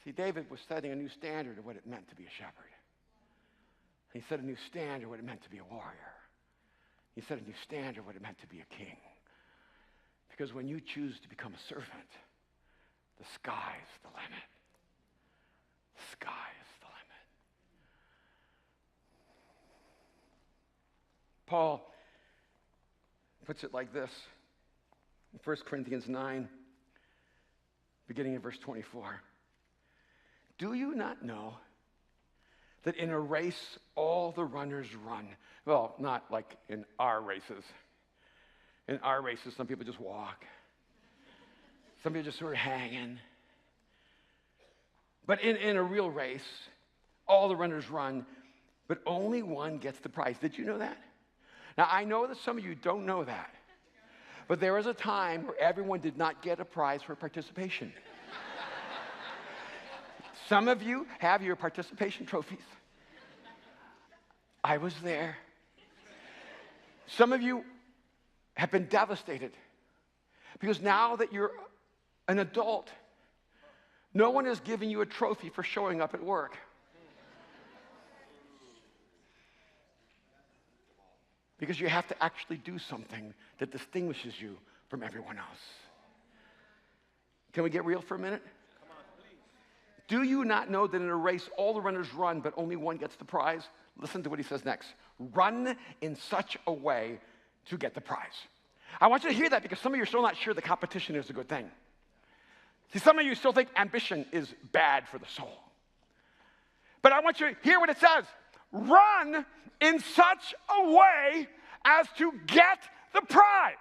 See, David was setting a new standard of what it meant to be a shepherd. He set a new standard of what it meant to be a warrior. He set a new standard of what it meant to be a king. Because when you choose to become a servant, the sky's the limit. The sky is the limit. Paul puts it like this in 1 Corinthians 9, beginning in verse 24. Do you not know that in a race all the runners run? Well, not like in our races. In our races, some people just walk. Some people just sort of hanging. But in a real race, all the runners run, but only one gets the prize. Did you know that? Now, I know that some of you don't know that. But there was a time where everyone did not get a prize for participation. Some of you have your participation trophies. I was there. Some of you have been devastated because now that you're an adult, no one is giving you a trophy for showing up at work. Because you have to actually do something that distinguishes you from everyone else. Can we get real for a minute? Come on, please. Do you not know that in a race all the runners run, but only one gets the prize? Listen to what he says next. Run in such a way to get the prize. I want you to hear that because some of you are still not sure the competition is a good thing. See, some of you still think ambition is bad for the soul. But I want you to hear what it says. Run in such a way as to get the prize.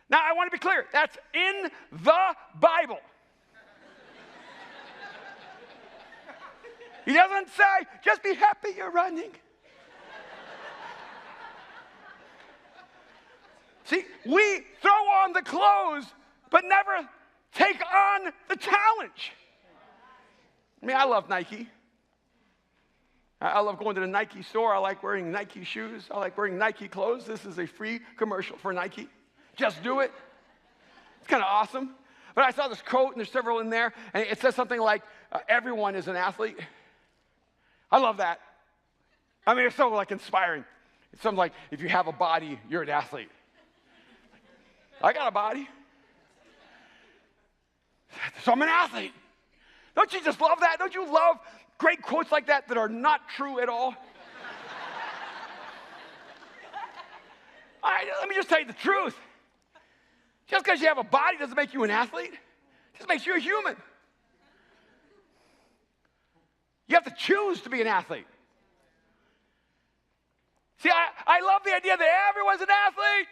Now, I want to be clear. That's in the Bible. He doesn't say, just be happy you're running. See, we throw on the clothes, but never take on the challenge. I mean, I love Nike. I love going to the Nike store. I like wearing Nike shoes. I like wearing Nike clothes. This is a free commercial for Nike. Just do it. It's kind of awesome. But I saw this quote, and there's several in there, and it says something like, everyone is an athlete. I love that. I mean, it's so like inspiring. It's something like, if you have a body, you're an athlete. I got a body. So I'm an athlete. Don't you just love that? Don't you love great quotes like that are not true at all? Let me just tell you the truth. Just because you have a body doesn't make you an athlete. It just makes you a human. You have to choose to be an athlete. See, I love the idea that everyone's an athlete.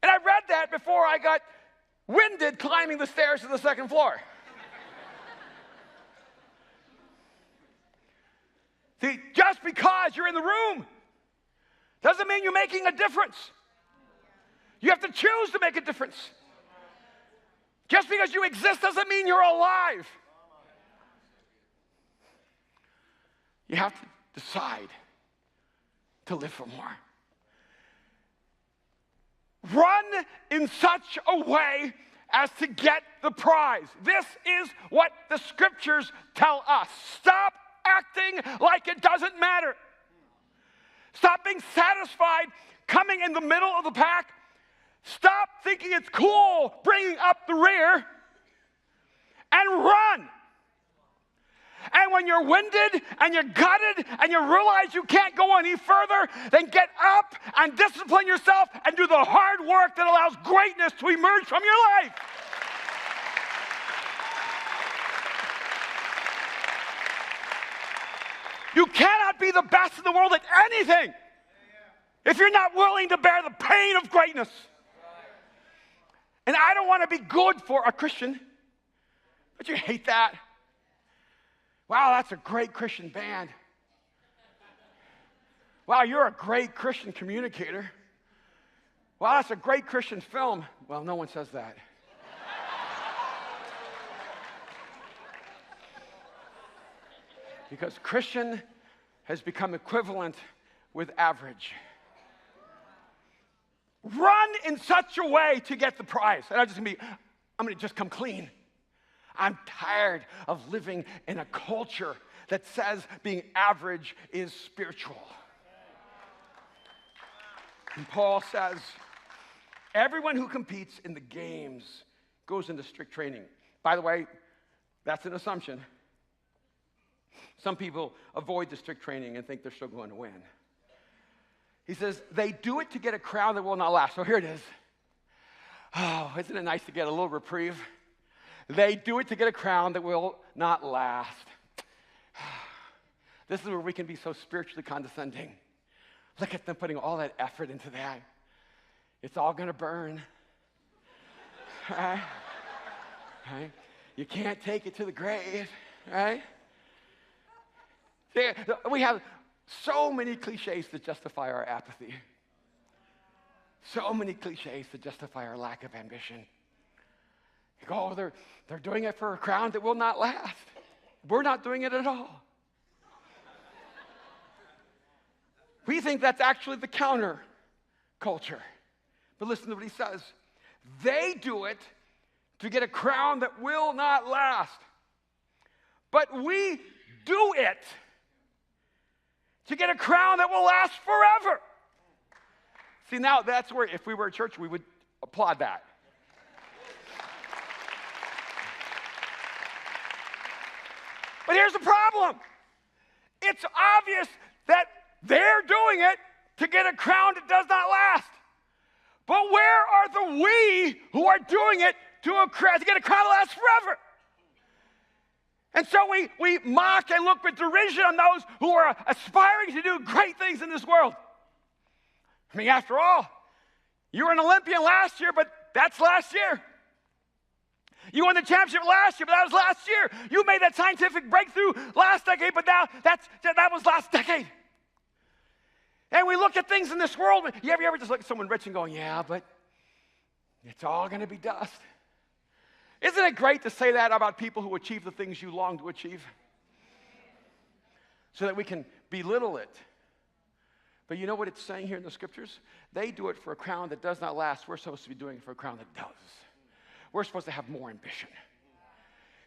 And I read that before I got winded climbing the stairs to the second floor. See, just because you're in the room doesn't mean you're making a difference. You have to choose to make a difference. Just because you exist doesn't mean you're alive. You have to decide to live for more. Run in such a way as to get the prize. This is what the scriptures tell us. Stop acting like it doesn't matter. Stop being satisfied coming in the middle of the pack. Stop thinking it's cool bringing up the rear and run. And when you're winded and you're gutted and you realize you can't go any further, then get up and discipline yourself and do the hard work that allows greatness to emerge from your life. You cannot be the best in the world at anything if you're not willing to bear the pain of greatness. And I don't want to be good for a Christian, but you hate that. Wow, that's a great Christian band. Wow, you're a great Christian communicator. Wow, that's a great Christian film. Well, no one says that. Because Christian has become equivalent with average. Run in such a way to get the prize. And I'm going to just come clean. I'm tired of living in a culture that says being average is spiritual. And Paul says, everyone who competes in the games goes into strict training. By the way, that's an assumption. Some people avoid the strict training and think they're still going to win. He says, they do it to get a crown that will not last. So here it is. Oh, isn't it nice to get a little reprieve? They do it to get a crown that will not last. This is where we can be so spiritually condescending. Look at them putting all that effort into that. It's all going to burn. Right? Right? You can't take it to the grave, right? We have so many cliches to justify our apathy. So many cliches to justify our lack of ambition. You go, oh, they're doing it for a crown that will not last. We're not doing it at all. We think that's actually the counter culture. But listen to what he says. They do it to get a crown that will not last. But we do it to get a crown that will last forever. See, now that's where, if we were a church, we would applaud that. But here's the problem. It's obvious that they're doing it to get a crown that does not last. But where are the we who are doing it to get a crown that lasts forever? And so we mock and look with derision on those who are aspiring to do great things in this world. I mean, after all, you were an Olympian last year, but that's last year. You won the championship last year, but that was last year. You made that scientific breakthrough last decade, but now that was last decade. And we look at things in this world. You ever just look at someone rich and going, yeah, but it's all going to be dust. Isn't it great to say that about people who achieve the things you long to achieve? So that we can belittle it. But you know what it's saying here in the scriptures? They do it for a crown that does not last. We're supposed to be doing it for a crown that does. We're supposed to have more ambition.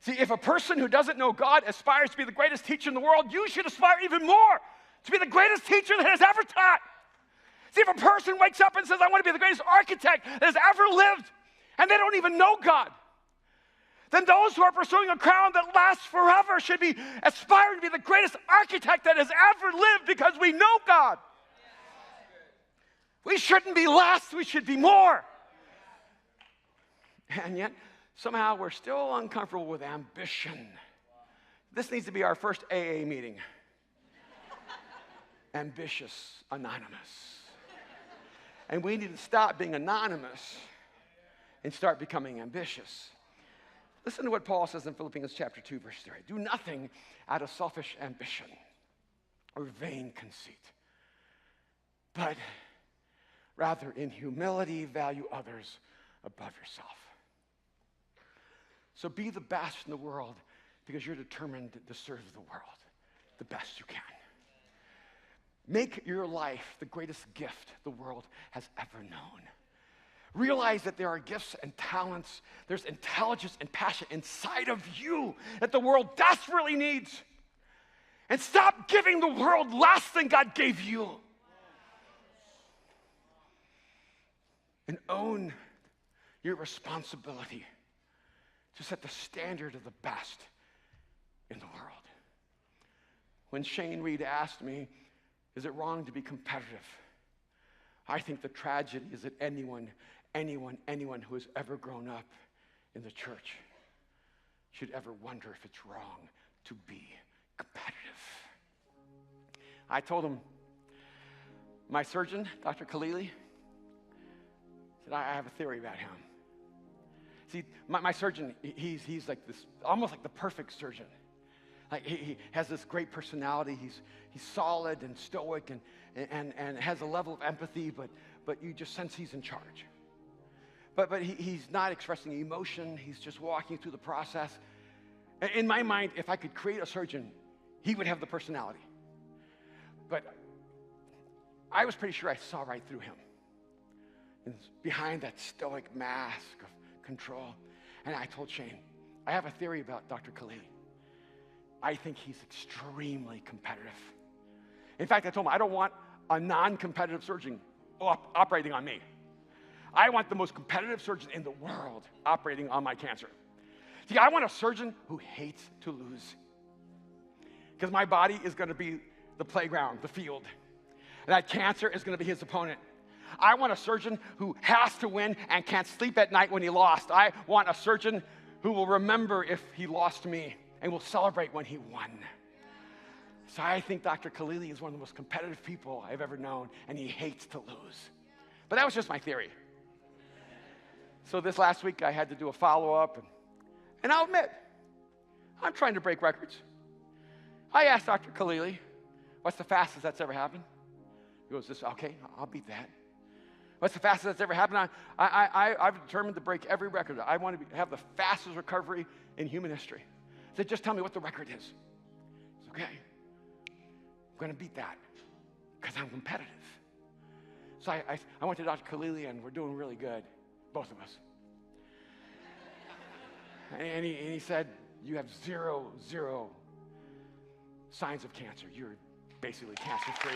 See, if a person who doesn't know God aspires to be the greatest teacher in the world, you should aspire even more to be the greatest teacher that has ever taught. See, if a person wakes up and says, I want to be the greatest architect that has ever lived, and they don't even know God, then those who are pursuing a crown that lasts forever should be aspiring to be the greatest architect that has ever lived because we know God. We shouldn't be less, we should be more. And yet, somehow we're still uncomfortable with ambition. This needs to be our first AA meeting. Ambitious Anonymous. And we need to stop being anonymous and start becoming ambitious. Listen to what Paul says in Philippians chapter 2, verse 3. Do nothing out of selfish ambition or vain conceit, but rather in humility value others above yourself. So be the best in the world because you're determined to serve the world the best you can. Make your life the greatest gift the world has ever known. Realize that there are gifts and talents, there's intelligence and passion inside of you that the world desperately needs. And stop giving the world less than God gave you. And own your responsibility to set the standard of the best in the world. When Shane Reed asked me, is it wrong to be competitive? I think the tragedy is that anyone who has ever grown up in the church should ever wonder if it's wrong to be competitive. I told him, my surgeon, Dr. Khalili, said, I have a theory about him. See, my surgeon, he's like this, almost like the perfect surgeon. Like he has this great personality. He's solid and stoic and has a level of empathy, but you just sense he's in charge. But he's not expressing emotion. He's just walking through the process. In my mind, if I could create a surgeon, he would have the personality. But I was pretty sure I saw right through him. And behind that stoic mask of control. And I told Shane, I have a theory about Dr. Khalili. I think he's extremely competitive. In fact, I told him I don't want a non-competitive surgeon operating on me. I want the most competitive surgeon in the world operating on my cancer. See, I want a surgeon who hates to lose. Because my body is going to be the playground, the field. that cancer is going to be his opponent. I want a surgeon who has to win and can't sleep at night when he lost. I want a surgeon who will remember if he lost me and will celebrate when he won. So I think Dr. Khalili is one of the most competitive people I've ever known, and he hates to lose. But that was just my theory. So this last week I had to do a follow-up, and I'll admit, I'm trying to break records. I asked Dr. Khalili, what's the fastest that's ever happened? He goes, okay, I'll beat that. What's the fastest that's ever happened? I've determined to break every record. I want to have the fastest recovery in human history. I said, just tell me what the record is. He said, okay, I'm going to beat that because I'm competitive. So I went to Dr. Khalili, and we're doing really good, both of us. And he said, you have zero signs of cancer. You're basically cancer-free.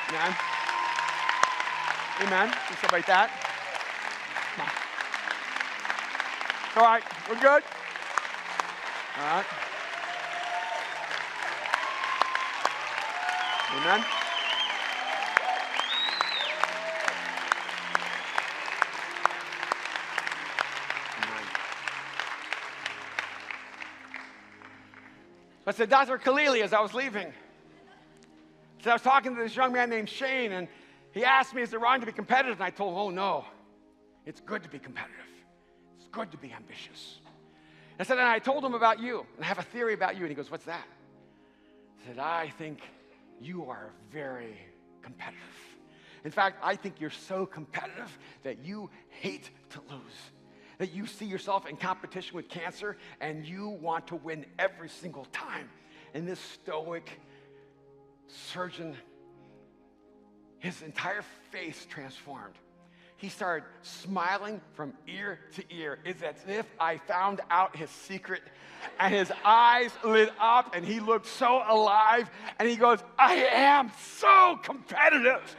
Amen. Amen. Can you celebrate that? All right, we're good? All right. Amen. I said, Dr. Khalili, as I was leaving, so I was talking to this young man named Shane, and he asked me, is it wrong to be competitive? And I told him, oh, no. It's good to be competitive. It's good to be ambitious. I said, and I told him about you, and I have a theory about you. And he goes, what's that? I said, I think you are very competitive. In fact, I think you're so competitive that you hate to lose. That you see yourself in competition with cancer, and you want to win every single time. And this stoic surgeon, his entire face transformed. He started smiling from ear to ear. It's as if I found out his secret. And his eyes lit up, and he looked so alive. And he goes, I am so competitive.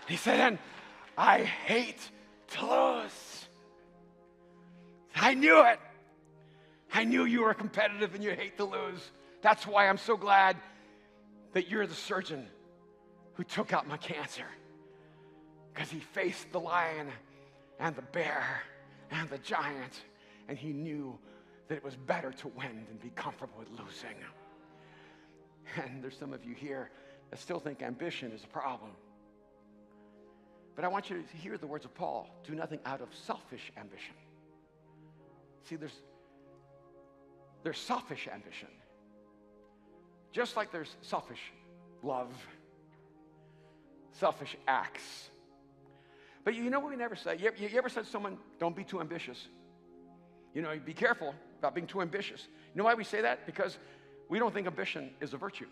He said, and I hate to lose. I knew it. I knew you were competitive and you hate to lose. That's why I'm so glad that you're the surgeon who took out my cancer. Because he faced the lion and the bear and the giant, and he knew that it was better to win than be comfortable with losing. And there's some of you here that still think ambition is a problem. But I want you to hear the words of Paul. Do nothing out of selfish ambition. See, there's selfish ambition. Just like there's selfish love, selfish acts. But you know what we never say? You ever said to someone, don't be too ambitious? You know, be careful about being too ambitious. You know why we say that? Because we don't think ambition is a virtue.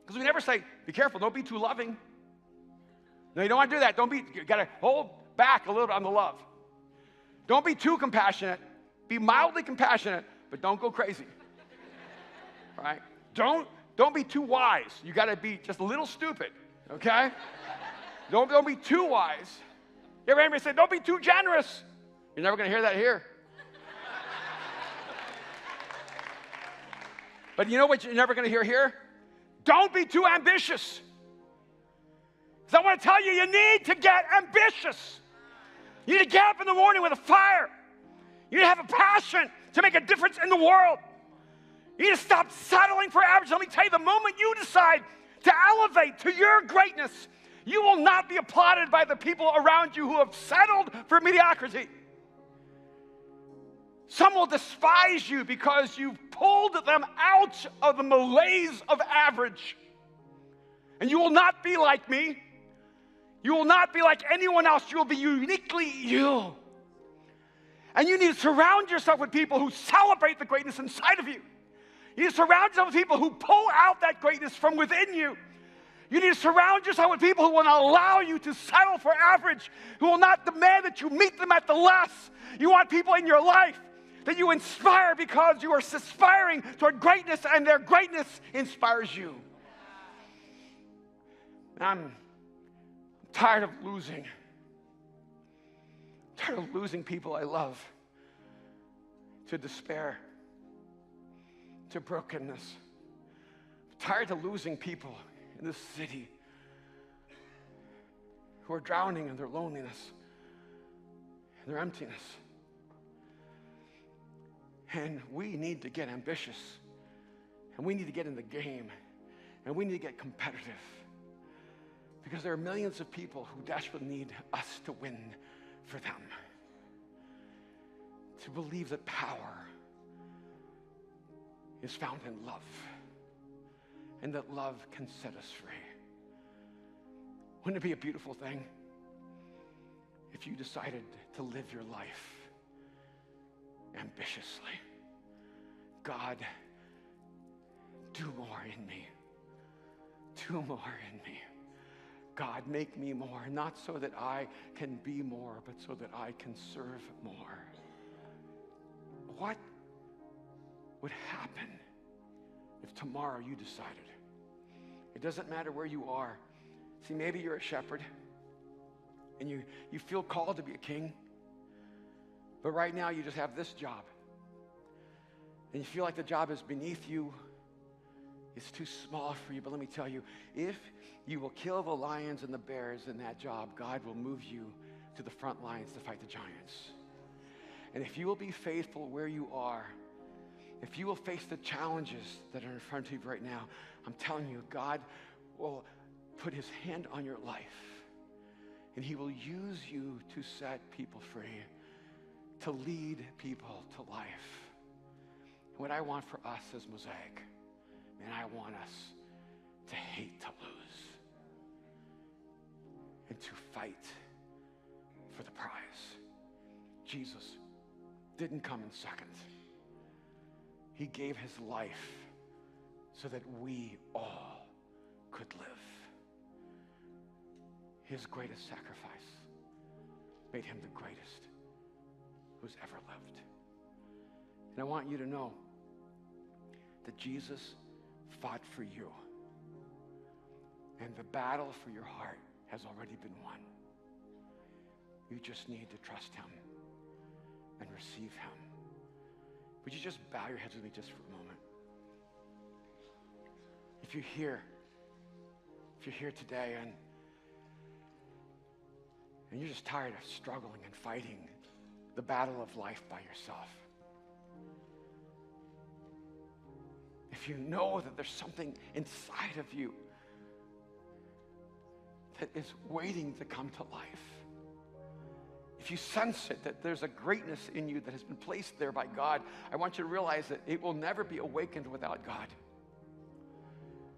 Because we never say, be careful, don't be too loving. No, you don't want to do that. You got to hold back a little bit on the love. Don't be too compassionate. Be mildly compassionate, but don't go crazy. Right? Don't be too wise. You got to be just a little stupid, okay? Don't be too wise. You ever hear me say, don't be too generous? You're never going to hear that here. But you know what you're never going to hear here? Don't be too ambitious. Because I want to tell you, you need to get ambitious. You need to get up in the morning with a fire. You need to have a passion to make a difference in the world. You need to stop settling for average. Let me tell you, the moment you decide to elevate to your greatness, you will not be applauded by the people around you who have settled for mediocrity. Some will despise you because you've pulled them out of the malaise of average. And you will not be like me. You will not be like anyone else. You will be uniquely you. And you need to surround yourself with people who celebrate the greatness inside of you. You need to surround yourself with people who pull out that greatness from within you. You need to surround yourself with people who will not allow you to settle for average, who will not demand that you meet them at the less. You want people in your life that you inspire because you are aspiring toward greatness, and their greatness inspires you. And I'm tired of losing. I'm tired of losing people I love to despair. to brokenness. I'm tired of losing people in this city who are drowning in their loneliness and their emptiness. And we need to get ambitious, and we need to get in the game, and we need to get competitive, because there are millions of people who desperately need us to win for them, to believe that power is found in love, and that love can set us free. Wouldn't it be a beautiful thing if you decided to live your life ambitiously? God, do more in me. Do more in me. God, make me more, not so that I can be more, but so that I can serve more. What would happen if tomorrow you decided? It doesn't matter where you are. See, maybe you're a shepherd and you feel called to be a king, but right now you just have this job. And you feel like the job is beneath you. It's too small for you. But let me tell you, if you will kill the lions and the bears in that job, God will move you to the front lines to fight the giants. And if you will be faithful where you are, if you will face the challenges that are in front of you right now, I'm telling you, God will put his hand on your life, and he will use you to set people free, to lead people to life. What I want for us as Mosaic, man, I want us to hate to lose and to fight for the prize. Jesus didn't come in second. He gave his life so that we all could live. His greatest sacrifice made him the greatest who's ever lived. And I want you to know that Jesus fought for you. And the battle for your heart has already been won. You just need to trust him and receive him. Would you just bow your heads with me just for a moment? If you're here today and you're just tired of struggling and fighting the battle of life by yourself, if you know that there's something inside of you that is waiting to come to life, if you sense it, that there's a greatness in you that has been placed there by God, I want you to realize that it will never be awakened without God.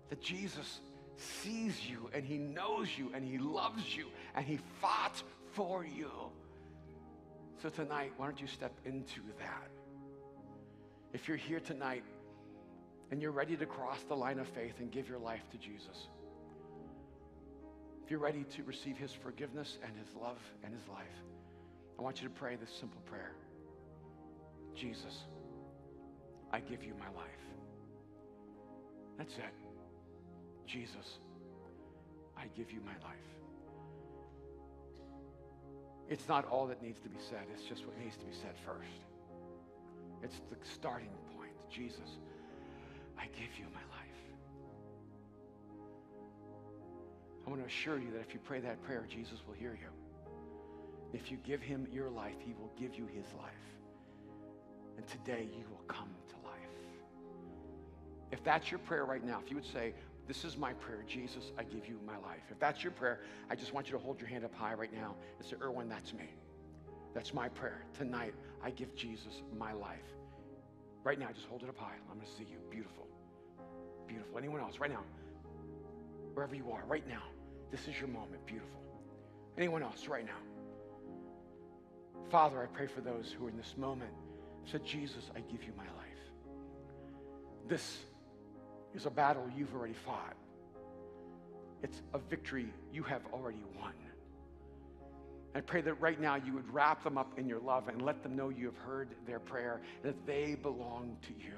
That Jesus sees you and he knows you and he loves you and he fought for you. So tonight, why don't you step into that? If you're here tonight and you're ready to cross the line of faith and give your life to Jesus, if you're ready to receive his forgiveness and his love and his life, I want you to pray this simple prayer. Jesus, I give you my life. That's it. Jesus, I give you my life. It's not all that needs to be said. It's just what needs to be said first. It's the starting point. Jesus, I give you my life. I want to assure you that if you pray that prayer, Jesus will hear you. If you give him your life, he will give you his life. And today you will come to life. If that's your prayer right now, if you would say, this is my prayer, Jesus, I give you my life. If that's your prayer, I just want you to hold your hand up high right now and say, Erwin, that's me. That's my prayer. Tonight, I give Jesus my life. Right now, just hold it up high. I'm going to see you. Beautiful. Beautiful. Anyone else? Right now. Wherever you are, right now. This is your moment. Beautiful. Anyone else? Right now. Father, I pray for those who are in this moment said, Jesus, I give you my life. This is a battle you've already fought. It's a victory you have already won. I pray that right now you would wrap them up in your love and let them know you have heard their prayer, that they belong to you,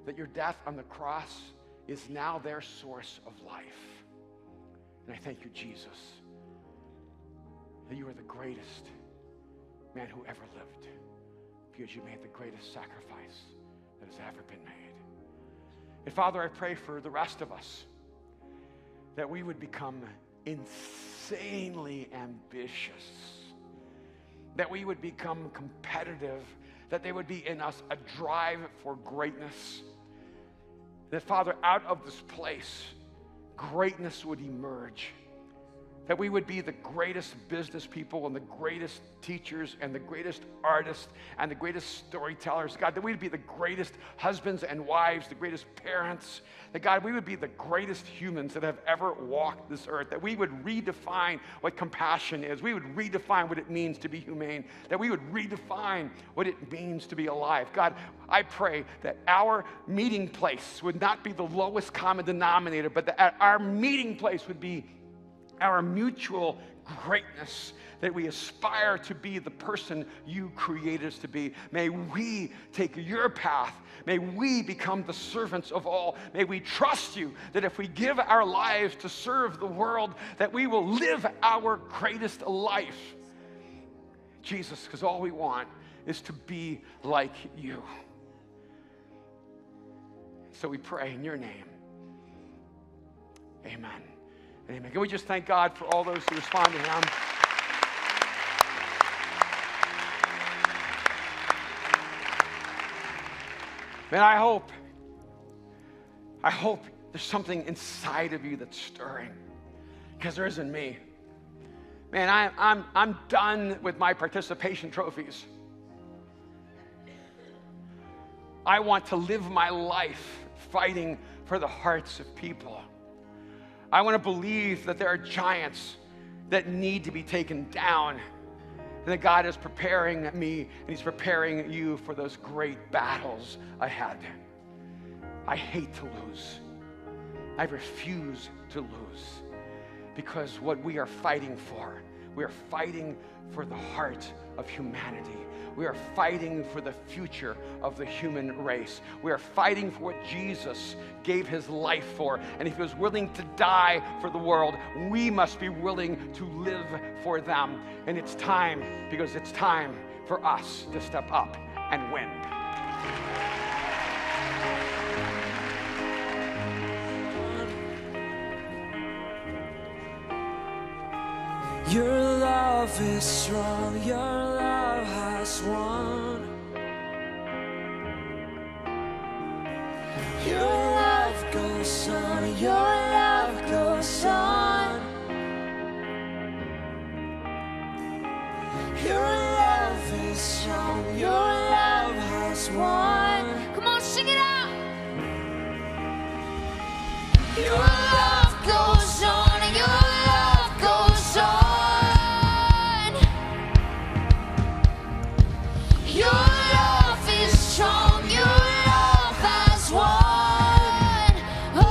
that your death on the cross is now their source of life. And I thank you, Jesus, that you are the greatest man who ever lived, because you made the greatest sacrifice that has ever been made. And Father, I pray for the rest of us that we would become insanely ambitious, that we would become competitive, that there would be in us a drive for greatness, that, Father, out of this place, greatness would emerge, that we would be the greatest business people and the greatest teachers and the greatest artists and the greatest storytellers. God, that we would be the greatest husbands and wives, the greatest parents. That, God, we would be the greatest humans that have ever walked this earth. That we would redefine what compassion is. We would redefine what it means to be humane. That we would redefine what it means to be alive. God, I pray that our meeting place would not be the lowest common denominator, but that our meeting place would be our mutual greatness, that we aspire to be the person you created us to be. May we take your path. May we become the servants of all. May we trust you that if we give our lives to serve the world, that we will live our greatest life. Jesus, because all we want is to be like you. So we pray in your name. Amen. Amen. Can we just thank God for all those who respond to him? Man, I hope there's something inside of you that's stirring, because there is in me. Man, I'm done with my participation trophies. I want to live my life fighting for the hearts of people. I want to believe that there are giants that need to be taken down, and that God is preparing me and he's preparing you for those great battles ahead. I hate to lose. I refuse to lose, because what we are fighting for, we are fighting for the heart of humanity. We are fighting for the future of the human race. We are fighting for what Jesus gave his life for. And if he was willing to die for the world, we must be willing to live for them. And it's time, because it's time for us to step up and win. Your love is strong, your love has won. Your love goes on, your love goes on. Your love is strong, your love has won. Come on, sing it out. Your love goes on, and your love goes on. Your love is strong, your love has won. Oh,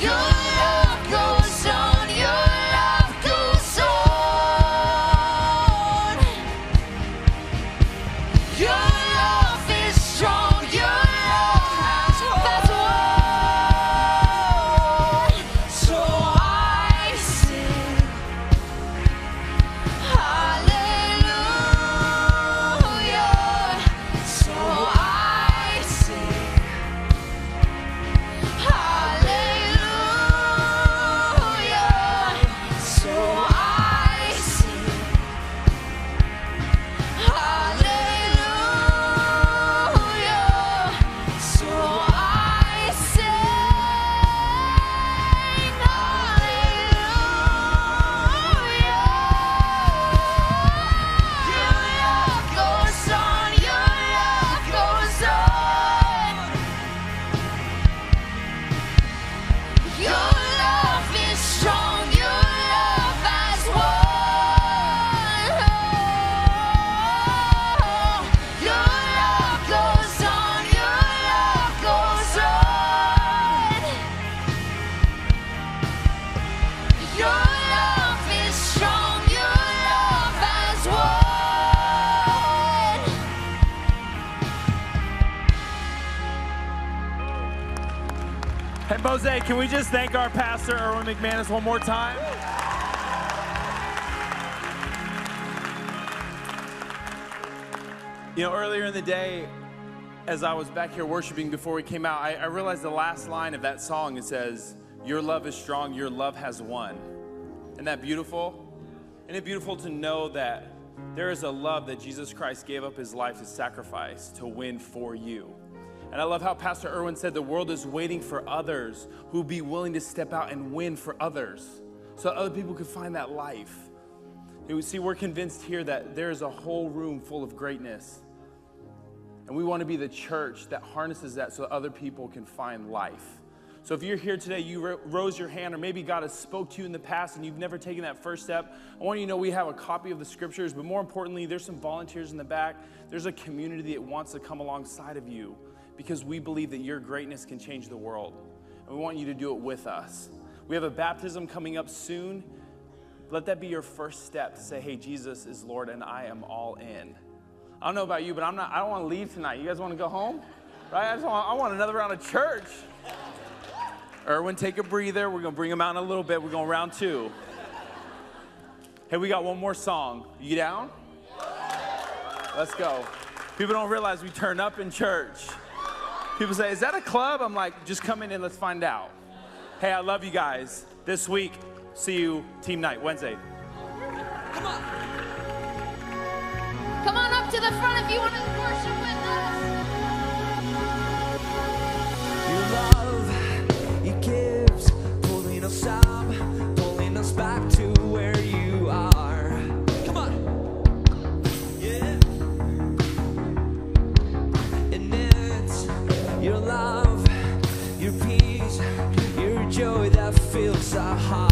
your love goes on, your love goes on. Your love is strong, your love has won. So I sing hallelujah. So I sing hallelujah. So I sing hallelujah. So I sing hallelujah. Your love goes on, your love goes on. Your love is strong, your love has won. Your love goes on, your love goes on. Your love is strong, your love has won. Hey, Mose, can we just thank our pastor, Erwin Mcmanus, one more time? You know, earlier in the day, as I was back here worshiping before we came out, I realized the last line of that song, it says, your love is strong, your love has won. Isn't that beautiful? Isn't it beautiful to know that there is a love that Jesus Christ gave up his life to sacrifice to win for you? And I love how Pastor Erwin said the world is waiting for others who be willing to step out and win for others so that other people can find that life. You see, we're convinced here that there is a whole room full of greatness. And we want to be the church that harnesses that so that other people can find life. So if you're here today, you rose your hand, or maybe God has spoke to you in the past and you've never taken that first step, I want you to know we have a copy of the scriptures, but more importantly, there's some volunteers in the back. There's a community that wants to come alongside of you because we believe that your greatness can change the world. And we want you to do it with us. We have a baptism coming up soon. Let that be your first step to say, hey, Jesus is Lord and I am all in. I don't know about you, but I don't want to leave tonight. You guys want to go home? Right? I want another round of church. Erwin, take a breather. We're going to bring him out in a little bit. We're going round 2. Hey, we got one more song. You down? Let's go. People don't realize we turn up in church. People say, is that a club? I'm like, just come in and let's find out. Hey, I love you guys. This week, see you team night, Wednesday. Come on. Come on up to the front if you want to worship with us. Your love, it gives, pulling us up, pulling us back to where you are. Come on. Yeah. And it's your love, your peace, your joy that fills our heart.